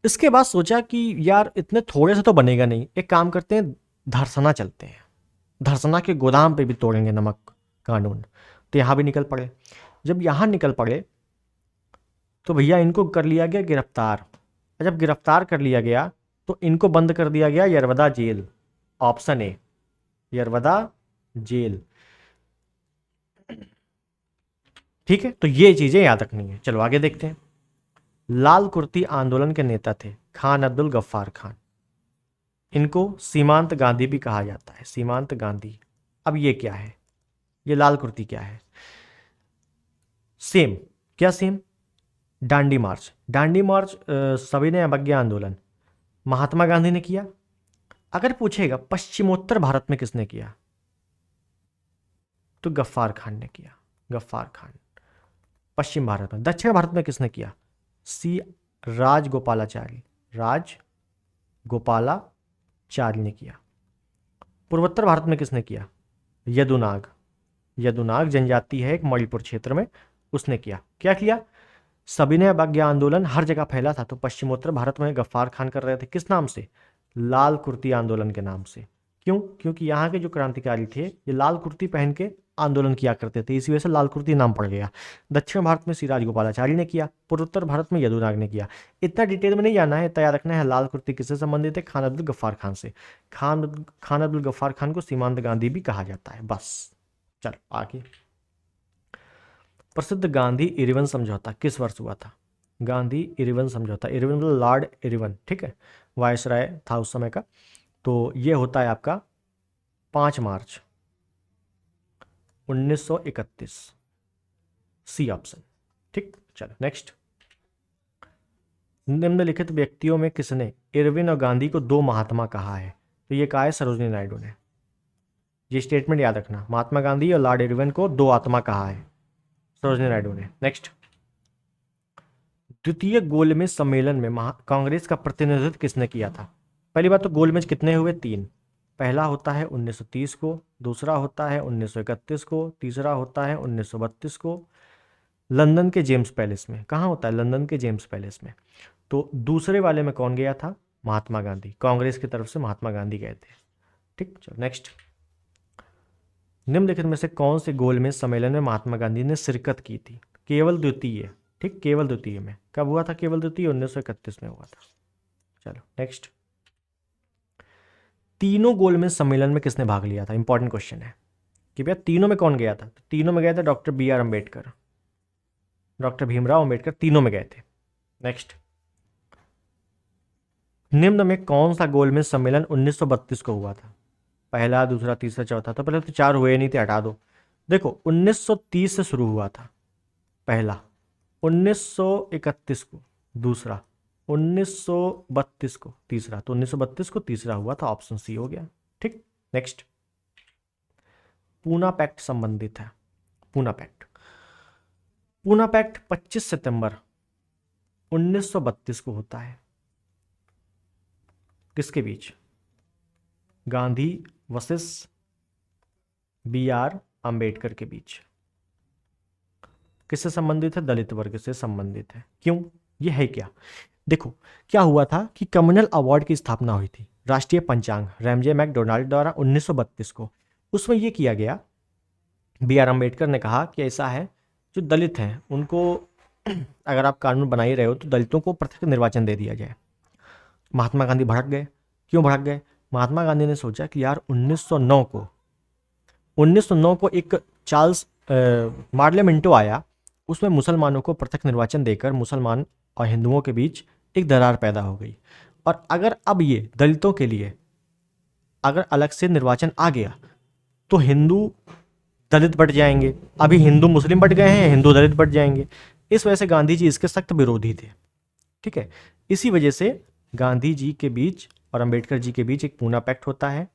इसके बाद सोचा कि यार इतने थोड़े से तो बनेगा नहीं, एक काम करते हैं, धरसना चलते हैं, धरसना के गोदाम पे भी तोड़ेंगे नमक कानून। तो यहाँ भी निकल पड़े। जब यहाँ निकल पड़े तो भैया इनको कर लिया गया गिरफ्तार। जब गिरफ्तार कर लिया गया तो इनको बंद कर दिया गया Yerwada jail. Option A, Yerwada jail. ठीक है, तो ये चीजें याद रखनी है। चलो आगे देखते हैं। लाल कुर्ती आंदोलन के नेता थे खान अब्दुल गफ्फार खान। इनको सीमांत गांधी भी कहा जाता है, सीमांत गांधी। अब ये क्या है? ये लाल कुर्ती क्या है? सेम, क्या सेम? दांडी मार्च। दांडी मार्च सविनय अवज्ञा आंदोलन महात्मा गांधी ने किया। अगर पूछेगा पश्चिमोत्तर भारत में किसने किया, तो गफ्फार खान ने किया, गफ्फार खान। पश्चिम भारत में, दक्षिण भारत में किसने किया? सी राजगोपालाचारी, राजगोपालाचारी ने किया। पूर्वोत्तर भारत में किसने किया? यदुनाग, यदुनाग जनजाति है एक मणिपुर क्षेत्र में, उसने किया। क्या किया? सविनय अवज्ञा आंदोलन हर जगह फैला था, तो पश्चिमोत्तर भारत में गफ्फार खान कर रहे थे, किस नाम से? लाल कुर्ती आंदोलन के नाम से। क्यों? क्योंकि यहाँ के जो क्रांतिकारी थे ये लाल कुर्ती पहन के आंदोलन किया करते थे, इसी वजह से लाल कुर्ती नाम पड़ गया। दक्षिण भारत में सिराज गोपालाचारी ने किया, पूर्वोत्तर भारत में यदुनाग ने किया। इतना डिटेल में नहीं जाना है, तैयार रखना है लाल कुर्ती किससे संबंधित है? खान अब्दुल गफ्फार खान से। खान अब्दुल गफ्फार खान को सीमांत गांधी भी कहा जाता है। बस चलो आगे। प्रसिद्ध गांधी इरविन समझौता किस वर्ष हुआ था? गांधी इरविन समझौता, इरविन मतलब लॉर्ड इरविन, ठीक है, वायसराय था उस समय का। तो ये होता है आपका 5 मार्च 1931, सी ऑप्शन। ठीक, चलो नेक्स्ट। निम्नलिखित व्यक्तियों में किसने इरविन और गांधी को दो महात्मा कहा है? तो ये कहा है सरोजिनी नायडू ने। ये स्टेटमेंट याद रखना, महात्मा गांधी और लॉर्ड इरविन को दो आत्मा कहा है सरोजिनी नायडू ने। नेक्स्ट। द्वितीय गोलमेज सम्मेलन में कांग्रेस का प्रतिनिधित्व किसने किया था? पहली बात तो गोलमेज कितने हुए? 3। पहला होता है 1930 को, दूसरा होता है 1931 को, तीसरा होता है 1932 को, लंदन के जेम्स पैलेस में। कहाँ होता है? लंदन के जेम्स पैलेस में। तो दूसरे वाले में कौन गया था? महात्मा गांधी, कांग्रेस की तरफ से महात्मा गांधी गए थे। ठीक, चलो नेक्स्ट। निम्नलिखित में से कौन से गोलमेज सम्मेलन में महात्मा गांधी ने शिरकत की थी? केवल द्वितीय, ठीक, केवल द्वितीय में। कब हुआ था केवल द्वितीय? 1931 में हुआ था। चलो नेक्स्ट। तीनों गोलमेज सम्मेलन में किसने भाग लिया था? इंपॉर्टेंट क्वेश्चन है कि भैया तीनों में कौन गया था? तो तीनों में गए थे doctor B R Ambedkar, doctor Bhimrao Ambedkar, तीनों में गए थे। नेक्स्ट। निम्न में कौन सा गोलमेज सम्मेलन 1932 को हुआ था? पहला, दूसरा, तीसरा, चौथा। तो पहले तो 4 हुए नहीं थे, हटा दो। देखो 1930 से शुरू हुआ था पहला, 1931 को दूसरा, 1932 को तीसरा। तो 1932 को तीसरा हुआ था, ऑप्शन सी हो गया। ठीक, नेक्स्ट। पूना पैक्ट संबंधित है। पूना पैक्ट, पूना पैक्ट 25 सितंबर 1932 को होता है। किसके बीच? Gandhi versus B R Ambedkar के बीच। किससे संबंधित है? दलित वर्ग से संबंधित है। क्यों? ये है क्या? देखो क्या हुआ था कि कम्युनल अवार्ड की स्थापना हुई थी, राष्ट्रीय पंचांग रैमजे मैकडोनाल्ड द्वारा 1932 को। उसमें यह किया गया, बी आर अम्बेडकर ने कहा कि ऐसा है जो दलित हैं उनको अगर आप कानून बना ही रहे हो तो दलितों को प्रत्यक्ष निर्वाचन दे दिया जाए। महात्मा गांधी भड़क गए। क्यों भड़क गए? महात्मा गांधी ने सोचा कि यार 1909 को एक चार्ल्स मार्ले मिंटो आया, उसमें मुसलमानों को प्रत्यक्ष निर्वाचन देकर मुसलमान और हिंदुओं के बीच एक दरार पैदा हो गई। और अगर अब ये दलितों के लिए अगर अलग से निर्वाचन आ गया तो हिंदू दलित बट जाएंगे। अभी हिंदू मुस्लिम बट गए हैं, हिंदू दलित बट जाएंगे। इस वजह से गांधी जी इसके सख्त विरोधी थे। ठीक है, इसी वजह से गांधी जी के बीच और अंबेडकर जी के बीच एक पूना पैक्ट होता है।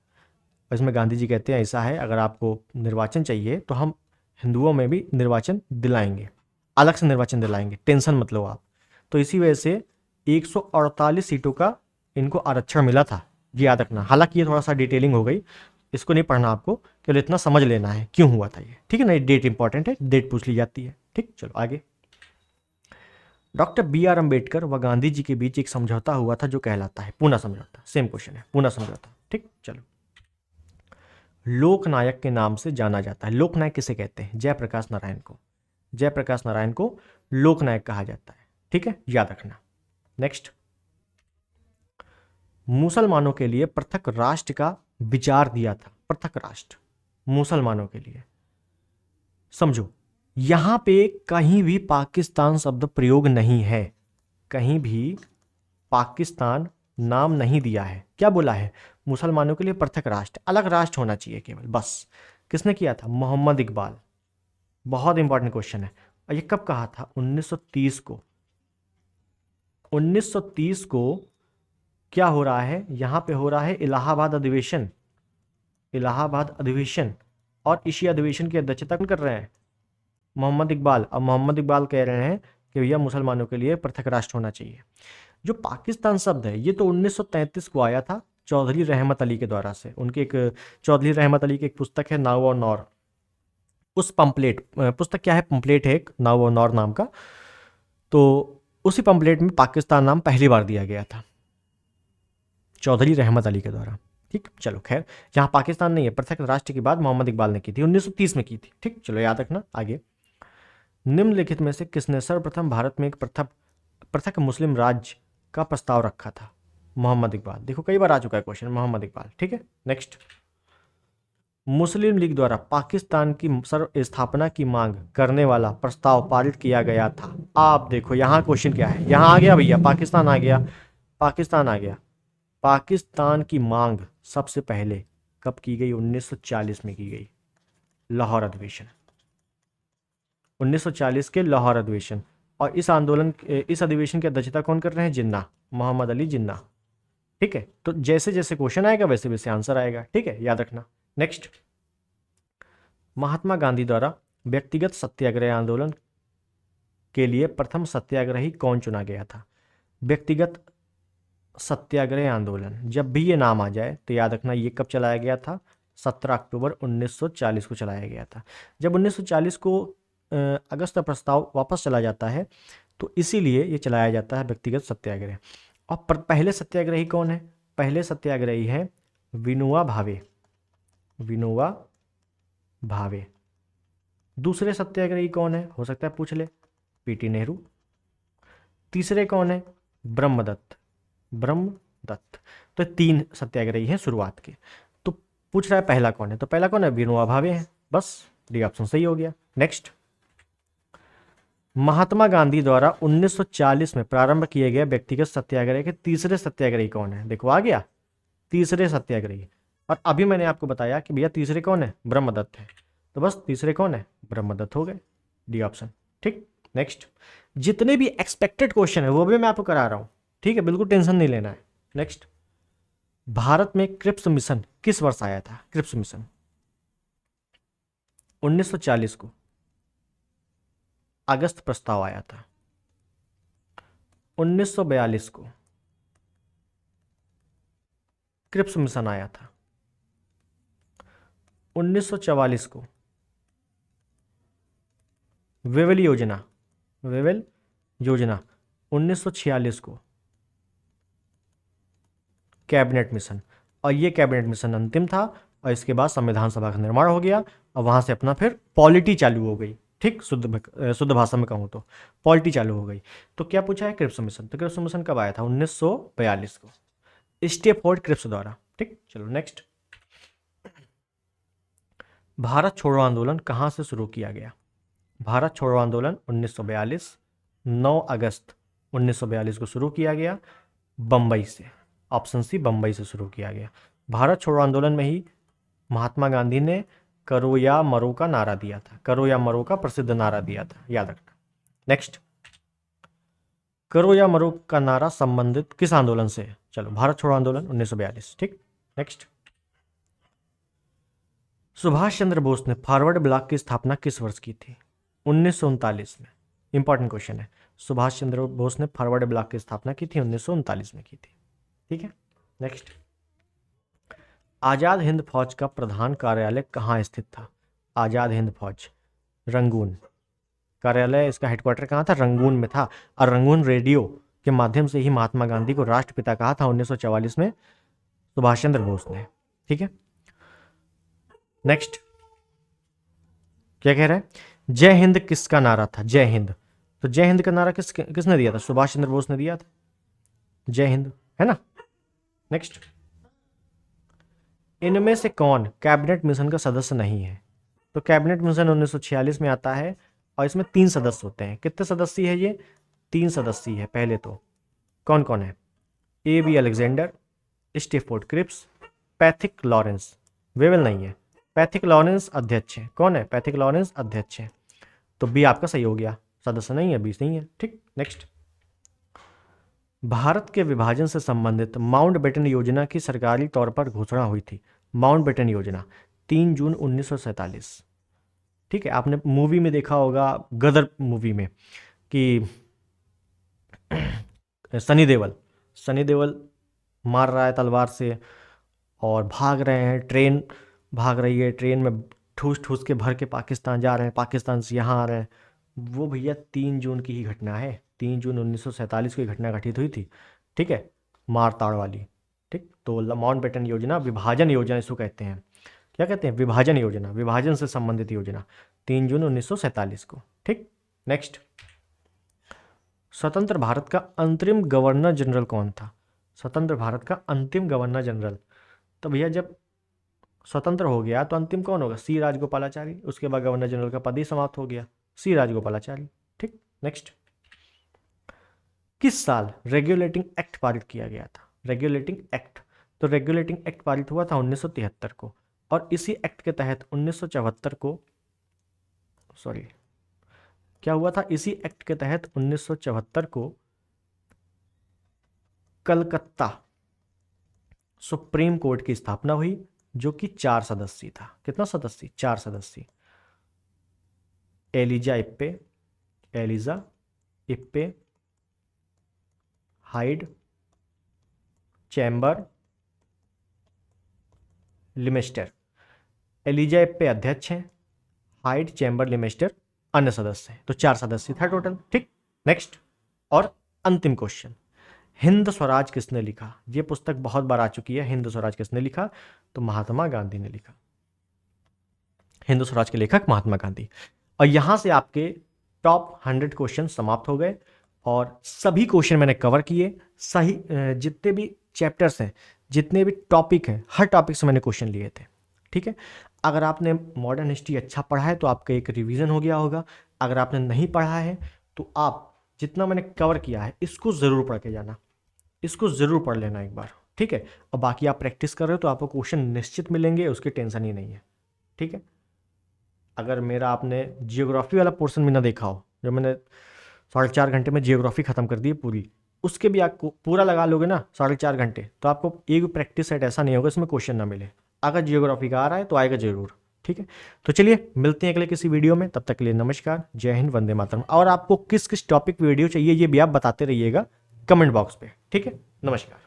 इसमें गांधी जी कहते हैं ऐसा है, अगर आपको निर्वाचन चाहिए तो हम हिंदुओं में भी निर्वाचन दिलाएंगे, अलग से निर्वाचन दिलाएंगे, टेंशन मत लो आप। तो इसी वजह से 148 सीटों का इनको आरक्षण मिला था, ये याद रखना। हालांकि ये थोड़ा सा डिटेलिंग हो गई, इसको नहीं पढ़ना आपको, केवल इतना समझ लेना है क्यों हुआ था ये। ठीक है ना, ये डेट इंपॉर्टेंट है, डेट पूछ ली जाती है। ठीक, चलो आगे। डॉक्टर बी आर अम्बेडकर व गांधी जी के बीच एक समझौता हुआ था जो कहलाता है पूना समझौता। सेम क्वेश्चन है, पूना समझौता। ठीक, चलो। लोकनायक के नाम से जाना जाता है। लोकनायक किसे कहते हैं? जयप्रकाश नारायण को। जयप्रकाश नारायण को लोकनायक कहा जाता है। ठीक है, याद रखना। नेक्स्ट। मुसलमानों के लिए पृथक राष्ट्र का विचार दिया था। पृथक राष्ट्र मुसलमानों के लिए, समझो यहां पे कहीं भी पाकिस्तान शब्द प्रयोग नहीं है, कहीं भी पाकिस्तान नाम नहीं दिया है। क्या बोला है? मुसलमानों के लिए पृथक राष्ट्र, अलग राष्ट्र होना चाहिए केवल, बस। किसने किया था? मोहम्मद इकबाल। बहुत इंपॉर्टेंट क्वेश्चन है। और ये कब कहा था? 1930 को। 1930 को क्या हो रहा है? यहां पे हो रहा है इलाहाबाद अधिवेशन। इलाहाबाद अधिवेशन और इसी अधिवेशन की अध्यक्षता कर रहे हैं मोहम्मद इकबाल। अब मोहम्मद इकबाल कह रहे हैं कि भैया मुसलमानों के लिए पृथक राष्ट्र होना चाहिए। जो पाकिस्तान शब्द है ये तो 1933 को आया था चौधरी रहमत अली के द्वारा से। उनकी एक चौधरी रहमत अली की एक पुस्तक है नाव और नौर। उस पंपलेट, पुस्तक क्या है? पंपलेट है एक, नाव और नौर नाम का। तो उसी पंपलेट में पाकिस्तान नाम पहली बार दिया गया था चौधरी रहमत अली के द्वारा। ठीक, चलो खैर, जहाँ पाकिस्तान नहीं है, पृथक राष्ट्र की बात मोहम्मद इकबाल ने की थी, 1930 में की थी। ठीक, चलो याद रखना। आगे, निम्नलिखित में से किसने सर्वप्रथम भारत में एक पृथक पृथक मुस्लिम राज्य का प्रस्ताव रखा था? मोहम्मद इकबाल। देखो कई बार आ चुका है क्वेश्चन, मोहम्मद इकबाल। ठीक है, नेक्स्ट, मुस्लिम लीग द्वारा पाकिस्तान की सर्व स्थापना की मांग करने वाला प्रस्ताव पारित किया गया था। आप देखो यहाँ क्वेश्चन क्या है, यहाँ आ गया भैया, पाकिस्तान आ गया, पाकिस्तान आ गया। पाकिस्तान की मांग सबसे पहले कब की गई? 1940 में की गई, लाहौर अधिवेशन, 1940 के लाहौर अधिवेशन। और इस अधिवेशन की अध्यक्षता कौन कर रहे हैं? जिन्ना, मोहम्मद अली जिन्ना। ठीक है, तो जैसे जैसे क्वेश्चन आएगा वैसे वैसे आंसर आएगा। ठीक है, याद रखना। नेक्स्ट, महात्मा गांधी द्वारा व्यक्तिगत सत्याग्रह आंदोलन के लिए प्रथम सत्याग्रही कौन चुना गया था? व्यक्तिगत सत्याग्रह आंदोलन, जब भी ये नाम आ जाए तो याद रखना ये कब चलाया गया था? 17 अक्टूबर 1940 को चलाया गया था। जब 1940 को अगस्त का प्रस्ताव वापस चला जाता है तो इसीलिए ये चलाया जाता है व्यक्तिगत सत्याग्रह। और पहले सत्याग्रही कौन है? पहले सत्याग्रही है विनोबा भावे, विनोबा भावे। दूसरे सत्याग्रही कौन है? हो सकता है पूछ ले, पीटी नेहरू। तीसरे कौन है? ब्रह्मदत्त, ब्रह्मदत्त। तो 3 सत्याग्रही हैं शुरुआत के। तो पूछ रहा है पहला कौन है, तो पहला कौन है? विनोबा भावे है, बस डी ऑप्शन सही हो गया। नेक्स्ट, महात्मा गांधी द्वारा 1940 में प्रारंभ किए गए व्यक्तिगत सत्याग्रह के तीसरे सत्याग्रही कौन है? देखो आ गया, तीसरे सत्याग्रही। और अभी मैंने आपको बताया कि भैया तीसरे कौन है? ब्रह्मदत्त है, तो बस तीसरे कौन है? ब्रह्मदत्त हो गए, डी ऑप्शन। ठीक, नेक्स्ट, जितने भी एक्सपेक्टेड क्वेश्चन है वो भी मैं आपको करा रहा हूं, ठीक है, बिल्कुल टेंशन नहीं लेना है। नेक्स्ट, भारत में क्रिप्स मिशन किस वर्ष आया था? क्रिप्स मिशन 1940 को अगस्त प्रस्ताव आया था, 1942 को क्रिप्स मिशन आया था, 1944 को वेवेल योजना, वेवेल योजना, 1946 को कैबिनेट मिशन। और ये कैबिनेट मिशन अंतिम था और इसके बाद संविधान सभा का निर्माण हो गया और वहां से अपना फिर पॉलिटी चालू हो गई। ठीक, शुद्ध भाषा में कहूँ तो पॉलिटी चालू हो गई। तो क्या पूछा है? Cripps mission. तो क्रिप्स मिशन कब आया था? 1942 को, स्टेफोर्ड क्रिप्स द्वारा। ठीक, चलो नेक्स्ट, भारत छोड़ो आंदोलन कहाँ से शुरू किया गया? भारत छोड़ो आंदोलन 1942, 9 अगस्त 1942 को शुरू किया गया, बम्बई से। ऑप्शन सी, बम्बई से शुरू किया गया। भारत छोड़ो आंदोलन में ही महात्मा गांधी ने करो या मरो का नारा दिया था, करो या मरो का प्रसिद्ध नारा दिया था, याद रखना। नेक्स्ट, करो या मरो का नारा संबंधित किस आंदोलन से है? चलो, भारत छोड़ो आंदोलन 1942। ठीक, नेक्स्ट, सुभाष चंद्र बोस ने फॉरवर्ड ब्लॉक की स्थापना किस वर्ष की थी? 1939 में। इंपॉर्टेंट क्वेश्चन है, सुभाष चंद्र बोस ने फॉरवर्ड ब्लॉक की स्थापना की थी 1939 में की थी। ठीक है, नेक्स्ट, आज़ाद हिंद फौज का प्रधान कार्यालय कहाँ स्थित था? आज़ाद हिंद फौज, रंगून। कार्यालय, इसका हेडक्वार्टर कहाँ था? रंगून में था। और रंगून रेडियो के माध्यम से ही महात्मा गांधी को राष्ट्रपिता कहा था 1944 में सुभाष चंद्र बोस ने। ठीक है, नेक्स्ट, क्या कह रहा है? जय हिंद किसका नारा था? जय हिंद। तो जय हिंद का नारा किसने दिया था? सुभाष चंद्र बोस ने दिया था, जय हिंद, है ना। नेक्स्ट, इनमें से कौन कैबिनेट मिशन का सदस्य नहीं है? तो कैबिनेट मिशन 1946 में आता है और इसमें 3 सदस्य होते हैं। कितने सदस्य है ये? 3 सदस्य है। पहले तो कौन कौन है? A.B. Alexander, Stafford Cripps, Pethick Lawrence. Wavell नहीं है, पैथिक लॉरेंस अध्यक्ष है। कौन है? पैथिक लॉरेंस अध्यक्ष है। तो बी आपका सही हो गया, सदस्य नहीं है, बी नहीं है। ठीक, नेक्स्ट, भारत के विभाजन से संबंधित माउंटबेटन योजना की सरकारी तौर पर घोषणा हुई थी। माउंटबेटन योजना 3 जून 1947। ठीक है, आपने मूवी में देखा होगा, गदर मूवी में, कि सनी देओल मार रहा है तलवार से और भाग रहे हैं, ट्रेन भाग रही है, ट्रेन में ठूस ठूस के भर के पाकिस्तान जा रहे हैं, पाकिस्तान से यहाँ आ रहे हैं। वो भैया 3 जून की ही घटना है। 3 जून 1947 को ये घटना घटित हुई थी, ठीक है, मारताड़ वाली, ठीक। तो माउंटबेटन योजना, विभाजन योजना इसको कहते हैं, क्या कहते हैं, विभाजन योजना, विभाजन से संबंधित योजना, 3 जून 1947 को, ठीक। नेक्स्ट, स्वतंत्र भारत का अंतरिम गवर्नर जनरल कौन था? स्वतंत्र भारत का अंतिम गवर्नर जनरल, तो भैया जब स्वतंत्र हो गया तो अंतिम कौन होगा? सी राजगोपालाचारी। उसके बाद गवर्नर जनरल का पद ही समाप्त हो गया, सी राजगोपालाचारी, ठीक। नेक्स्ट, किस साल रेगुलेटिंग एक्ट पारित किया गया था? रेगुलेटिंग एक्ट, तो रेगुलेटिंग एक्ट पारित हुआ था 1973 को, और इसी एक्ट के तहत 1974 को, सॉरी क्या हुआ था, इसी एक्ट के तहत 1974 को कलकत्ता सुप्रीम कोर्ट की स्थापना हुई, जो कि 4 सदस्यीय था। कितना सदस्यीय? 4 सदस्यीय। Elijah Impey, Hyde, Chamber, Lemaistre. Elijah Impey अध्यक्ष हैं, हाइड, चैम्बर, लिमेस्टर अन्य सदस्य हैं, तो 4 सदस्य था टोटल, ठीक। नेक्स्ट, और अंतिम क्वेश्चन, हिंद स्वराज किसने लिखा? ये पुस्तक बहुत बार आ चुकी है। हिंद स्वराज किसने लिखा? तो महात्मा गांधी ने लिखा। हिंद स्वराज के लेखक महात्मा गांधी। और यहां से आपके टॉप 100 क्वेश्चन समाप्त हो गए, और सभी क्वेश्चन मैंने कवर किए। सही जितने भी चैप्टर्स हैं, जितने भी टॉपिक हैं, हर टॉपिक से मैंने क्वेश्चन लिए थे, ठीक है। अगर आपने मॉडर्न हिस्ट्री अच्छा पढ़ा है तो आपका एक रिवीजन हो गया होगा। अगर आपने नहीं पढ़ा है तो आप जितना मैंने कवर किया है इसको ज़रूर पढ़ के जाना, इसको ज़रूर पढ़ लेना एक बार, ठीक है। और बाकी आप प्रैक्टिस कर रहे हो तो आपको क्वेश्चन निश्चित मिलेंगे, उसकी टेंशन ही नहीं है, ठीक है। अगर मेरा आपने जियोग्राफी वाला पोर्शन भी ना देखा हो, जो मैंने 4.5 घंटे में जियोग्राफी ख़त्म कर दी है पूरी, उसके भी आपको पूरा लगा लोगे ना 4.5 घंटे, तो आपको एक भी प्रैक्टिस सेट ऐसा नहीं होगा इसमें क्वेश्चन ना मिले। अगर जियोग्राफी का आ रहा है तो आएगा जरूर, ठीक है। तो चलिए मिलते हैं अगले किसी वीडियो में, तब तक के लिए नमस्कार, जय हिंद, वंदे मातरम। और आपको किस किस टॉपिक वीडियो चाहिए ये भी आप बताते रहिएगा कमेंट बॉक्स पे, ठीक है। नमस्कार।